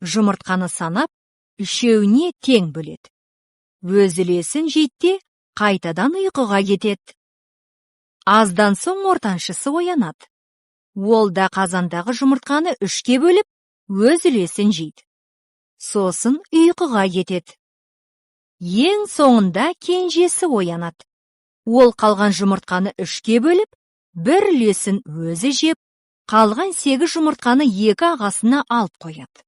Жұмыртқаны санап, 3-еуіне тең бөледі. Өз үлесін жейді, қайтадан ұйқыға кетеді. Аздан соң ортаншысы оянады. Ол да қазандағы жұмыртқаны 3-ке бөліп, өз үлесін жейді. Сосын ұйқыға кетеді. Ең соңында кенжесі оянады. Ол қалған жұмыртқаны 3-ке бөліп, 1 үлесін өзі жеп, қалған 8 жұмыртқаны 2 ағасына алып қояды.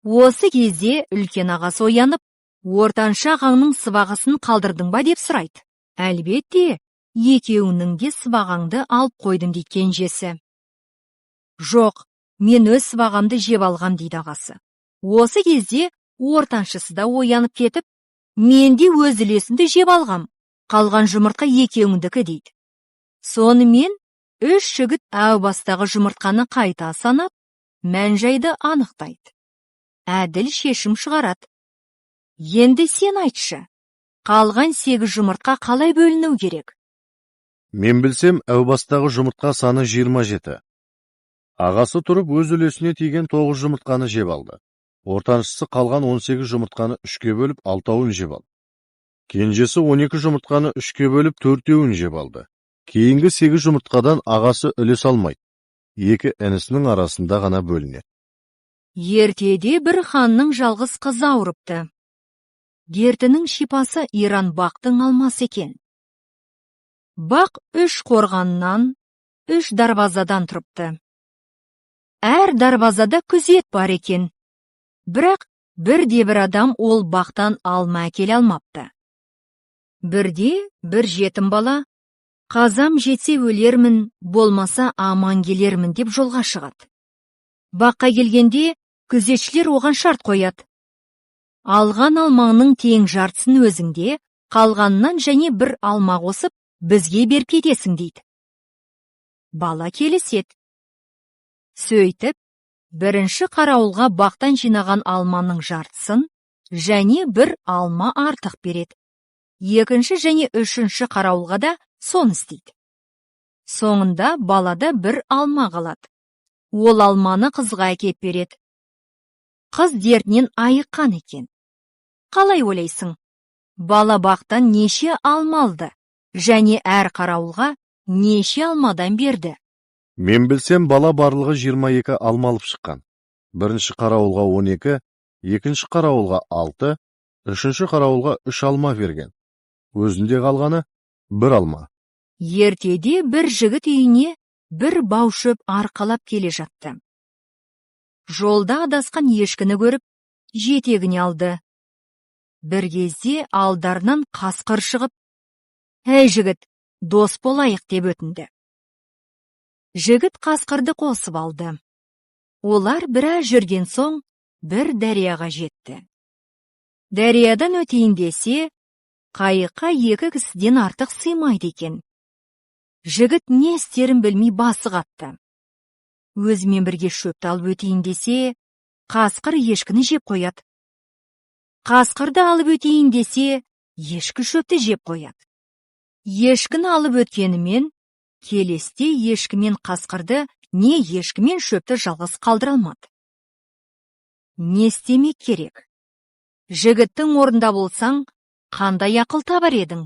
Осы кезде үлкен ағасы оянып, ортаншы ағаңның сыбағасын қалдырдың ба деп сұрайды. Әлбетте, екеуінің де сыбағаңды алып қойдым дейді кенжесі. Жоқ, мен өз сыбағамды жеп алғам дейді ағасы. Осы кезде ортаншысы да оянып кетіп, мен де өз үлесімді жеп алғам, қалған жұмыртқа екеуіңдікі дейді. Сонымен 3 жігіт әу бастағы жұмыртқаны қайта санап, мән-жайды анықтайды. Әділ шешім шығарады. Енді сен айтшы, қалған 8 жұмыртқа қалай бөліну керек? Мен білсем, әу бастағы жұмыртқа саны 27. Ағасы тұрып өз үлесіне тиген 9 жұмыртқаны жеп алды. Ортаншысы қалған 18 жұмыртқаны 3-ке бөліп 6-ауын жеп алды. Кенжесі 12 жұмыртқаны 3-ке бөліп 4-еуін жеп алды. Кейінгі 8 жұмыртқадан ағасы үлес алмайды. 2 інісінің арасында ғана бөлінеді. Ертеде бір ханның жалғыз қызы ауырыпты. Дертінің шипасы Иран бақтың алмасы екен. Бақ 3 қорғаннан, 3 дарвазадан тұрыпты. Әр дарвазада күзет бар екен. Бірақ бірде-бір адам ол бақтан алма әкеле алмапты. Бірде бір жетім бала, қазам жетсе өлермін, болмаса аман келермін деп жолға шығады. Баққа келгенде күзетшілер оған шарт қояды. Алған алманың тең жартысын өзіңде, қалғанынан және бір алма қосып, бізге беріп кетесің дейді. Бала келіседі. Сөйтіп, бірінші қарауылға бақтан жинаған алманың жартысын және бір алма артық береді. Екінші және үшінші қарауылға да соны істейді. Соңында балада бір алма қалады. Ол алманы қызға әкеп береді. Қыз дертінен айыққан екен. Қалай ойлайсың? Бала бақтан неше алма алды және әр қарауылға неше алмадан берді? Мен білсем, бала барлығы 22 алма алып шыққан. Бірінші қарауылға 12, екінші қарауылға 6, үшінші қарауылға 3 алма берген. Өзінде қалғаны 1 алма. Ертеде бір жігіт үйіне бір бау шөп арқалап келе жатты. Жолда адасқан ешкіні көріп, жетегіне алды. Бір кезде алдарынан қасқыр шығып, «Әй жігіт, дос болайық» деп өтінді. Жігіт қасқырды қосып алды. Олар біраз жүрген соң бір дарияға жетті. Дариядан өтейін десе, қайыққа 2 кісіден артық сыймайды екен. Жігіт не істерін білмей басы қатты. Өзімен бірге шөпті алып өтейін десе, қасқыр ешкіні жеп қояды. Қасқырды алып өтейін десе, ешкі шөпті жеп қояды. Ешкіні алып өткенімен, келесте ешкі мен қасқырды не ешкі мен шөпті жалғыз қалдыра алмады. Не істемек керек? Жігіттің орнында болсаң, қандай ақыл табар едің?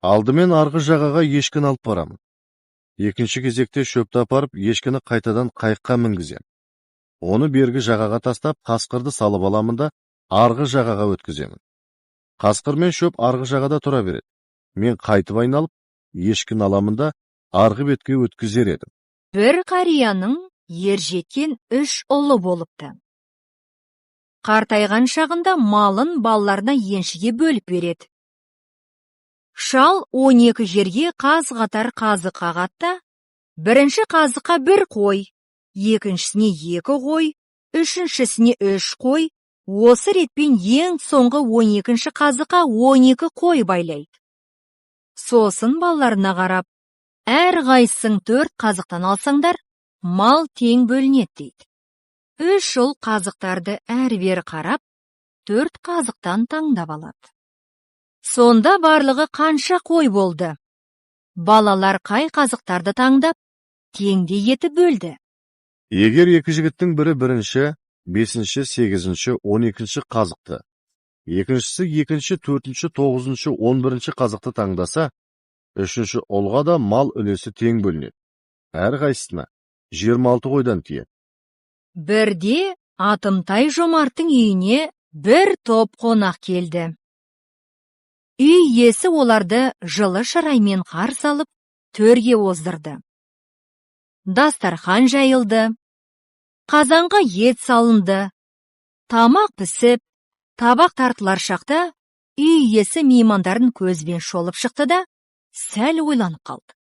Алдымен арғы жағаға ешкіні алып барамын. Екінші кезекте шөпті апарып, ешкіні қайтадан қайыққа мінгізем. Оны бергі жағаға тастап, қасқырды салып аламын да арғы жағаға өткіземін. Қасқыр мен шөп арғы жағада тұра береді. Мен қайтып айналып, ешкіні аламын да арғы бетке өткізер едім. Бір қарияның ержеткен 3 ұлы болыпты. Қартайған шағында малын балаларына еншіге бөліп береді. Шал 12 жерге қаз-қатар қазы қағатта, бірінші қазыққа 1 қой, екіншісіне 2 қой, үшіншісіне 3 қой, осы ретпен ең соңғы 12-ші қазыққа 12 қой байлайды. Сосын балаларына қарап, әр қайсың 4 қазықтан алсаңдар, мал тең бөлінеді дейді. 3 ұл қазықтарды әр-бері қарап, 4 қазықтан таңдап алады. Сонда барлығы қанша қой болды? Балалар қай қазықтарды таңдап, теңде етіп бөлді. Егер 2 жігіттің бірі 1-ші, 5-ші, 8-ші, 12-ші қазықты, екіншісі 2-ші, 4-ші, 9-ші, 11-ші қазықты таңдаса, 3-ші ұлға да мал үлесі тең бөлінеді. Әр қайсысына 26 қойдан тиеді. Бірде Атымтай Жомарттың үйіне бір топ қонақ келді. Үй иесі оларды жылы шыраймен қарсы алып, төрге оздырды. Дастархан жайылды, қазанға ет салынды, тамақ пісіп, табақ тартылар шақта, үй иесі меймандарын көзбен шолып шықты да, сәл ойланып қалды.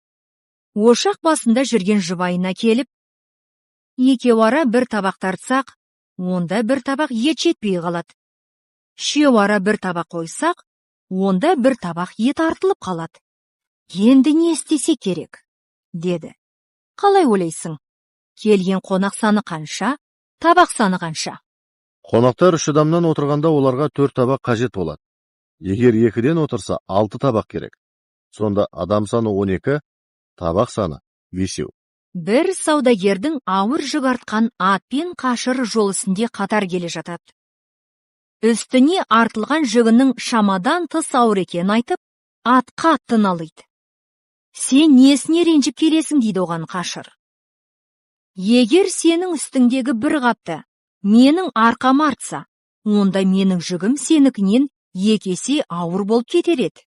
Ошақ басында жүрген жұбайына келіп, екеуара бір табақ тартсақ, онда бір табақ ет жетпей қалады. Үшеуара бір табақ қойсақ, онда бір табақ ет артылып қалады. Енді не істесе керек? Деді. Қалай ойлайсың? Келген қонақ саны қанша, табақ саны қанша? Қонақтар 3 адамнан отырғанда оларға 4 табақ қажет болады. Егер 2-ден отырса 6 табақ керек. Сонда адам саны 12, табақ саны 5. Бір саудагердің ауыр жүк артқан атпен қашыр жол үстінде қатар келе жатады. Үстіне артылған жүгінің шамадан тыс ауыр екенін айтып, атқа тыналайды. Сен несіне ренжіп келесің дейді оған қашыр. Егер сенің үстіңдегі бір қапты менің арқам артса, онда менің жүгім сенікінен 2 есе ауыр болып кетер еді.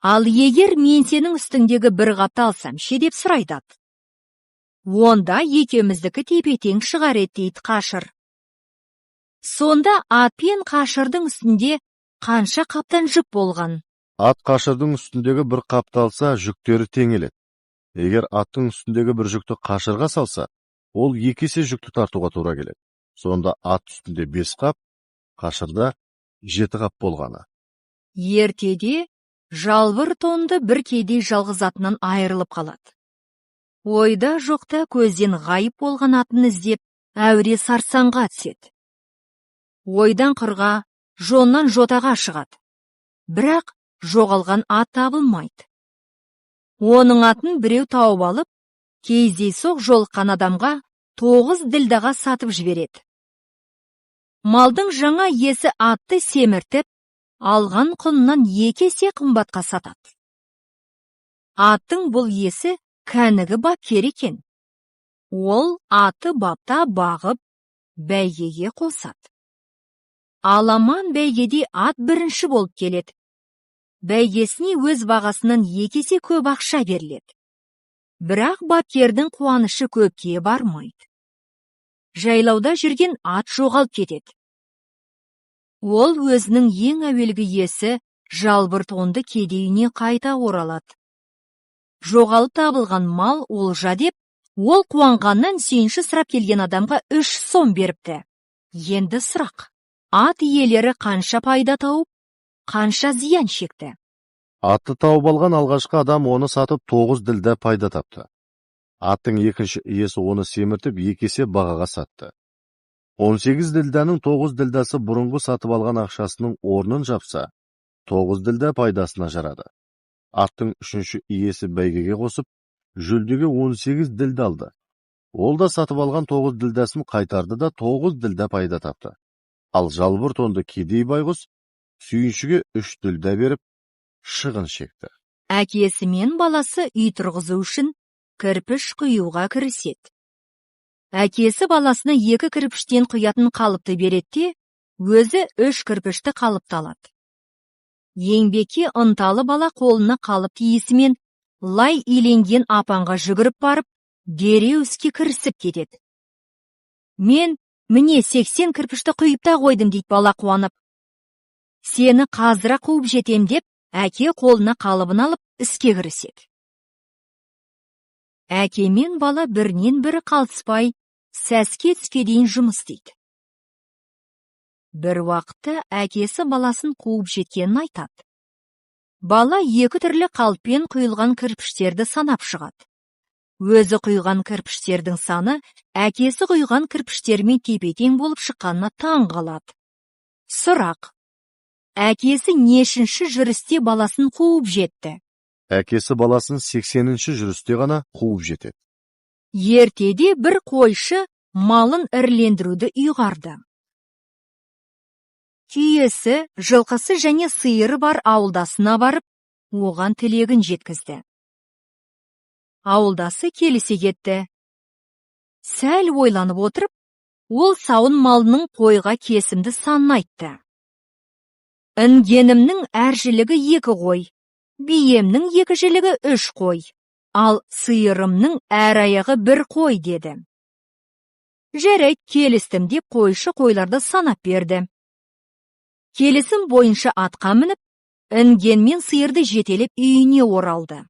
Ал егер мен сенің үстіңдегі бір қапты алсам ше деп сұрайды ат. онда екеуміздікі тепе-тең шығар еді дейді қашыр. Сонда ат пен қашырдың үстінде қанша қаптан жүк болған? Ат қашырдың үстіндегі бір қапты алса, жүктері теңеледі. Егер аттың үстіндегі бір жүкті қашырға салса, ол 2 есе жүкті тартуға тура келеді. Сонда ат үстінде 5 қап, қашырда 7 қап болғаны. Ертеде жалбыр тонды бір кедей жалғыз атынан айырылып қалады. Ойда жоқта көзден ғайып болған атын іздеп, әуре сарсаңға түседі. Ойдан қырға, жоннан жотаға шығады. Бірақ жоғалған ат табылмайды. Оның атын біреу тауып алып, кездейсоқ жолыққан адамға 9 ділдаға сатып жібереді. Малдың жаңа иесі атты семіртіп, алған құнынан 2 есе қымбатқа сатады. Аттың бұл иесі кәнігі бапкер екен. Ол аты бапта бағып, бәйгеге қосады. Аламан бәйгеде ат бірінші болып келеді. Бәйгесіне өз бағасынан 2 есе көп ақша беріледі. Бірақ бапкердің қуанышы көпке бармайды. Жайлауда жүрген ат жоғалып кетеді. Ол өзінің ең әуелгі иесі жалбыр тонды кедейіне қайта оралады. Жоғалып табылған мал олжа деп, ол қуанғаннан сүйінші сұрап келген адамға 3 сом беріпті. Енді сұрақ, ат иелері қанша пайда тауып, қанша зиян шекті? Атты тауып алған алғашқы адам оны сатып 9 ділда пайда тапты. Аттың екінші иесі оны семіртіп 2 есе бағаға сатты. 18 ділданың 9 ділдасы бұрынғы сатып алған ақшасының орнын жапса, 9 ділда пайдасына жарады. Аттың үшінші иесі бәйгеге қосып, жүлдеге 18 ділда алды. Ол да сатып алған 9 ділдасын қайтарды да 9 ділда пайда тапты. Ал жалбыр тонды кедей байғұс сүйіншіге 3 ділда беріп, шығын шекті. Әкесі мен баласы үй тұрғызу үшін кірпіш құюға кіріседі. Әкесі баласына 2 кірпіштен құятын қалыпты береді, өзі 3 кірпішті қалыпты алады. Еңбекке ынталы бала қолына қалып тиісімен лай иленген апанға жүгіріп барып, дереу іске кірісіп кетеді. Мен міне 80 кірпішті құйыпта қойдым дейді бала қуанып. Сені қазыра қуып жетем деп, әке қолына қалыбын алып іске кіріседі. Әке мен бала бірінен бірі қалыспай, сәске түске дейін жұмыс істейді. Бір уақытта әкесі баласын қуып жеткенін айтады. Бала 2 түрлі қалыппен құйылған кірпіштерді санап шығады. Өзі құйған кірпіштердің саны әкесі құйған кірпіштермен тепе-тең болып шыққанына таң қалады. Сұрақ: әкесі нешінші жүрісте баласын қуып жетті? Әкесі баласын 80-ші жүрісте ғана қуып жетеді. Ертеде бір қойшы малын ірілендіруді ұйғарды. Түйесі, жылқысы және сиыры бар ауылдасына барып, оған тілегін жеткізді. Ауылдасы келісе кетті. Сәл ойланып отырып, ол сауын малының қойға кесімді санын айтты. Інгенімнің әр жілігі 2 қой, биемнің 2 жілігі 3 қой, ал сиырымның әр аяғы 1 қой деді. Жарайды, келістім деп қойшы қойларды санап берді. Келісім бойынша атқа мініп, інген мен сиырды жетелеп үйіне оралды.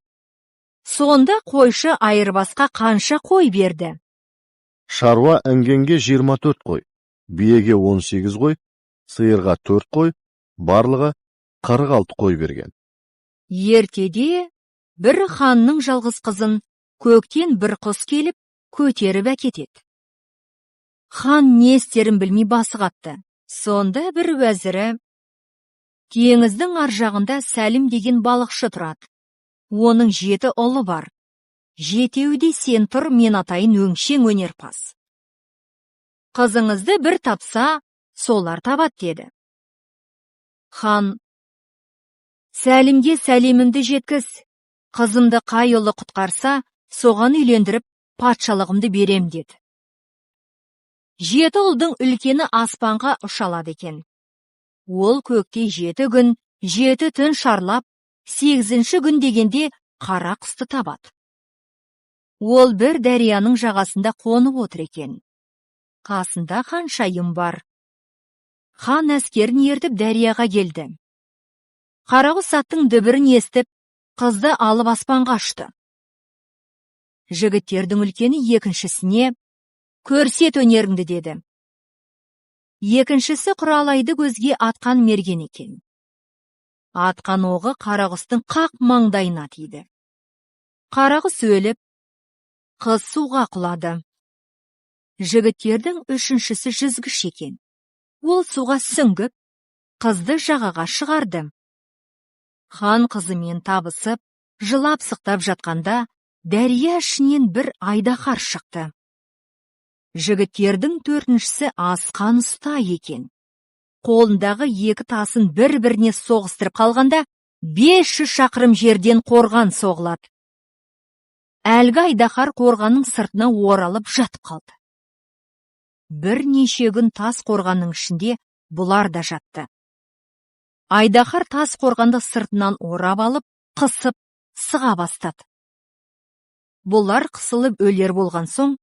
Сонда қойшы айырбасқа қанша қой берді? Шаруа інгенге 24 қой, биеге 18 қой, сиырға 4 қой, барлығы 46 қой берген. Ертеде бір ханның жалғыз қызын көктен бір құс келіп, көтеріп әкетеді. Хан не істерін білмей басы қатты. Сонда бір уәзірі: теңіздің ар жағында Сәлім деген балықшы тұрады. Оның 7 ұлы бар. 7-еуде сен тұр, мен атайын өңшең өнерпаз. Қызыңызды бір тапса, солар табат деді. Хан: Сәлімге сәлемімді жеткіз. Қызымды қай ұлы құтқарса, соған үйлендіріп, патшалығымды берем деді. 7 ұлдың үлкені аспанға ұшалады екен. Ол көкте 7 күн, 7 түн шарлап, 8-ші күн дегенде қара құсты табады. Ол бір дарияның жағасында қонып отыр екен. Қасында ханшайым бар. Хан әскерін ертіп дарияға келді. Қарақұс аттың дүбірін естіп, қызды алып аспанға ұшты. Жігіттердің үлкені екіншісіне көрсет өнеріңді деді. Екіншісі құралайды көзге атқан мерген екен. Атқан оғы қарақұстың қақ маңдайына тиді. Қарақұс өліп, қыз суға құлады. Жігіттердің үшіншісі жүзгіш екен. Ол суға сүңгіп, қызды жағаға шығарды. Хан қызымен табысып, жылап сықтап жатқанда, дария ішінен бір айдаһар шықты. Жігіттердің төртіншісі асқан ұста екен. Қолындағы екі тасын бір-біріне соғыстырып қалғанда, 500 шақырым жерден қорған соғылады. Әлгі айдаһар қорғанның сыртына оралып жатып қалды. Бірнеше күн тас қорғанның ішінде бұлар да жатты. Айдаһар тас қорғанды сыртынан орап алып, қысып, сыға бастады. Бұлар қысылып өлер болған соң,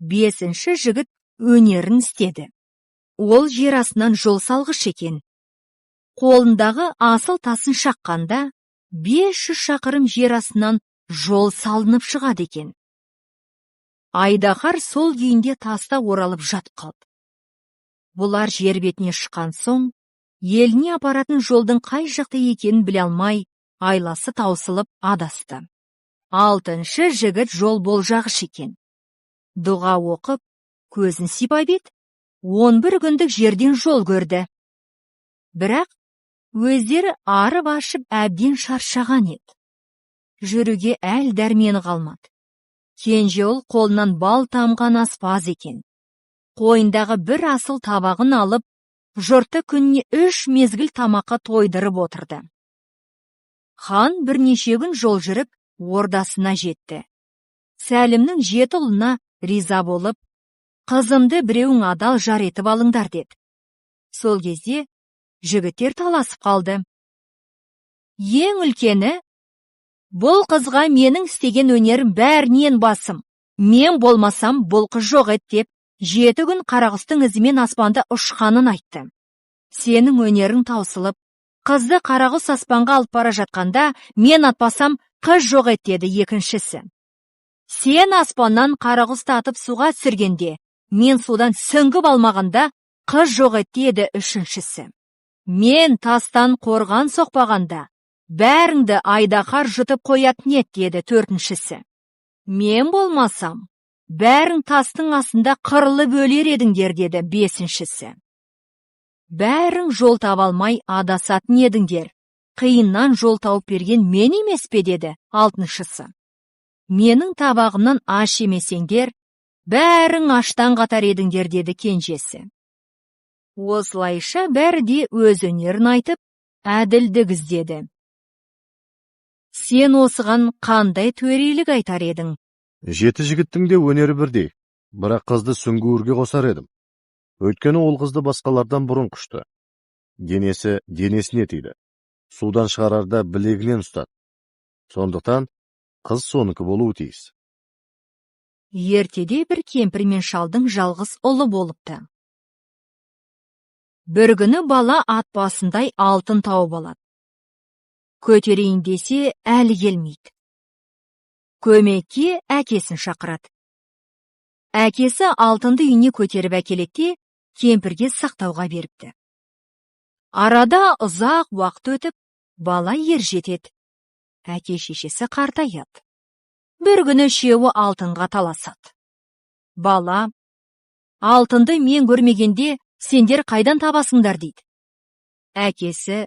5-ші жігіт өнерін істеді. Ол жер астынан жол салғыш екен. Қолындағы асыл тасын шаққанда, 500 шақырым жер астынан жол салынып шығады екен. Айдаһар сол күйінде таста оралып жатып қалды. Бұлар жер бетіне шыққан соң, еліне апаратын жолдың қай жақта екенін біле алмай, айласы таусылып адасты. 6-шы жігіт жол болжағыш екен. Дұға оқып, көзін сипап еді, 11 күндік жерден жол көрді. Бірақ өздері арып ашып әбден шаршаған еді. Жүруге әл дәрмені қалмады. Кенже ұл қолынан бал тамған аспаз екен. Қойындағы бір асыл табағын алып, жұртты күніне 3 мезгіл тамаққа тойдырып отырды. Хан бірнеше күн жол жүріп, ордасына жетті. Сәлімнің 7 ұлына риза болып, қызымды біреуің адал жар етіп алыңдар деді. Сол кезде жігіттер таласып қалды. Ең үлкені, бұл қызға менің істеген өнерім бәрінен басым. Мен болмасам бұл қыз жоқ еді деп, 7 күн қарақұстың ізімен аспанда ұшқанын айтты. Сенің өнерің таусылып, қызды қарақұс аспанға алып бара жатқанда, мен атпасам қыз жоқ еді деді екіншісі. Сен аспаннан қарақұсты атып суға түсіргенде, мен судан сүңгіп алмағанда, қыз жоқ еді деді үшіншісі. Мен тастан қорған соқпағанда, бәріңді айдаһар жұтып қоятын еді деді төртіншісі. Мен болмасам, бәрің тастың астында қырылып өлер едіңдер деді бесіншісі. Бәрің жол таба алмай адасатын едіңдер. Қиыннан жол тауып берген мен емес пе деді алтыншысы. Менің табағымнан аш емесеңдер, бәрің аштан қатар едіңдер деді кенжесі. Осылайша бәрі де өз өнерін айтып, әділдік іздеді. Сен осыған қандай төрелік айтар едің? 7 жігіттің де өнері бірдей, бірақ қызды сүңгуірге қосар едім. Өйткені ол қызды басқалардан бұрын құшты. Денесі денесіне тиді. Судан шығарарда білегінен ұстады. Сондықтан қыз соныкі болуы тиіс. Ертеде бір кемпір мен шалдың жалғыз ұлы болыпты. Бір күні бала ат басындай алтын тауып алады. Көтерейін десе әлі келмейді. Көмекке әкесін шақырады. Әкесі алтынды үйіне көтеріп әкелетте, кемпірге сақтауға беріпті. Арада ұзақ уақыт өтіп, бала ер жетеді. Әке шешесі қартаяды. Бір күні үшеуі алтынға таласады. Бала, алтынды мен көрмегенде, сендер қайдан табасыңдар дейді. Әкесі,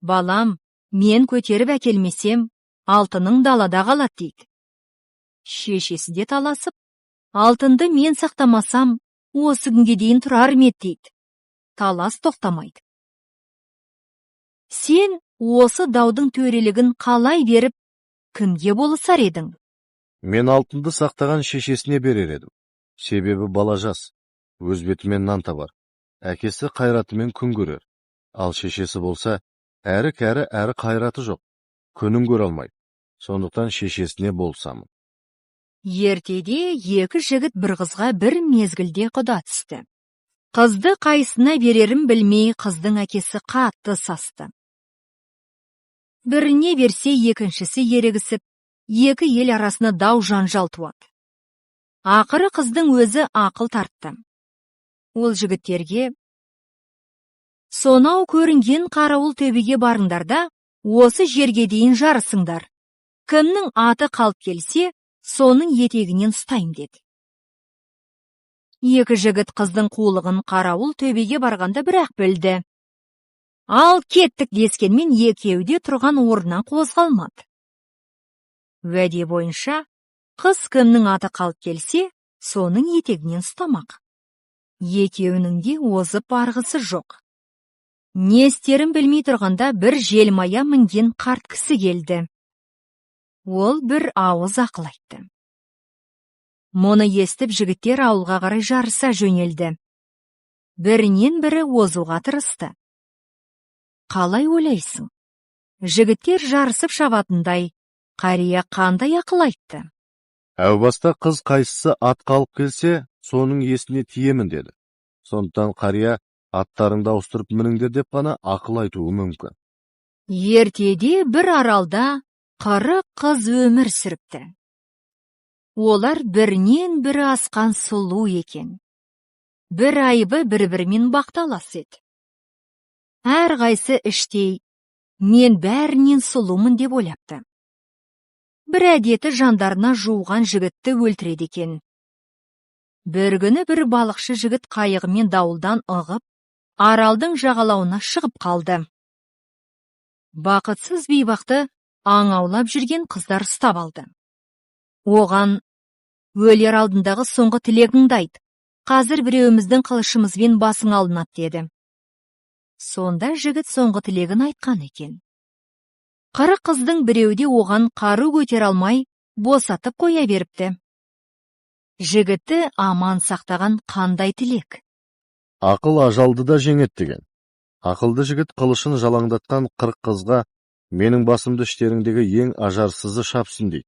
балам, мен көтеріп әкелмесем, алтының далада қалады дейді. Шешесі де таласып, алтынды мен сақтамасам, осы күнге дейін тұрар ме дейді. Талас тоқтамайды. Сен осы даудың төрелігін қалай беріп, кімге болысар едің? Мен алтынды сақтаған шешесіне берер едім. Себебі бала жас, өз бетімен нан табар. Әкесі қайратымен күн көрер. Ал шешесі болса, әрі кәрі әрі қайраты жоқ. Күнін көре алмайды. Сондықтан шешесіне болсамын. Ертеде екі жігіт бір қызға бір мезгілде құда түсті. Қызды қайсына берерін білмей, қыздың әкесі қатты састы. Біріне берсе, екіншісі ерегісіп, екі ел арасына дау жанжал туады. Ақыры қыздың өзі ақыл тартты. Ол жігіттерге: сонау көрінген қарауыл төбеге барыңдар да, осы жерге дейін жарысыңдар. Кімнің аты қалып келсе, соның етегінен ұстайым деді. Екі жігіт қыздың қулығын қарауыл төбеге барғанда бірақ білді. Ал кеттік дескенмен екеуі тұрған орнынан қозғалмады. Уәде бойынша, қыз кімнің аты қалып келсе, соның етегінен ұстамақ. Екеуінің де озып барғысы жоқ. Не істерін білмей тұрғанда бір желмая мінген қарт кісі келді. Ол бір ауыз ақыл айтты. Мұны естіп жігіттер ауылға қарай жарыса жөнелді. Бірінен бірі озуға тырысты. Қалай ойлайсың? Жігіттер жарысып шабатындай, қария қандай ақыл айтты? Әу баста қыз қайсысы ат қалып келсе, соның есіне тиемін деді. Сондықтан қария аттарыңды ауыстырып мініңдер деп қана ақыл айтуы мүмкін. Ертеде бір аралда 40 қыз өмір сүріпті. Олар бірінен бірі асқан сұлу екен. Бір айыбы бір-бірімен бақталас еді. Әрқайсы іштей, мен бәрінен сұлумын деп ойлапты. Бір әдеті жандарына жуған жігітті өлтіреді екен. Бір күні бір балықшы жігіт қайығымен дауылдан ығып, аралдың жағалауына шығып қалды. Бақытсыз бейбақты аң аулап жүрген қыздар ұстап алды. Оған: өлер алдындағы соңғы тілегіңді айт, қазір біреуіміздің қылышымызбен басың алынады деді. Сонда жігіт соңғы тілегін айтқан екен. 40 қыздың біреуі де оған қару көтере алмай, босатып қоя беріпті. Жігітті аман сақтаған қандай тілек? Ақыл ажалды да жеңет деген. Ақылды жігіт қылышын жалаңдатқан 40 қызға менің басымды іштеріңдегі ең ажарсызы шапсын дейді.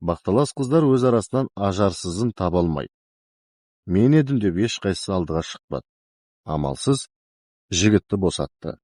Бақталас қыздар өз арасынан ажарсызын таба алмайды. Мен едім деп ешқайсысы алдыға шықпады. Амалсыз жігітті босатты.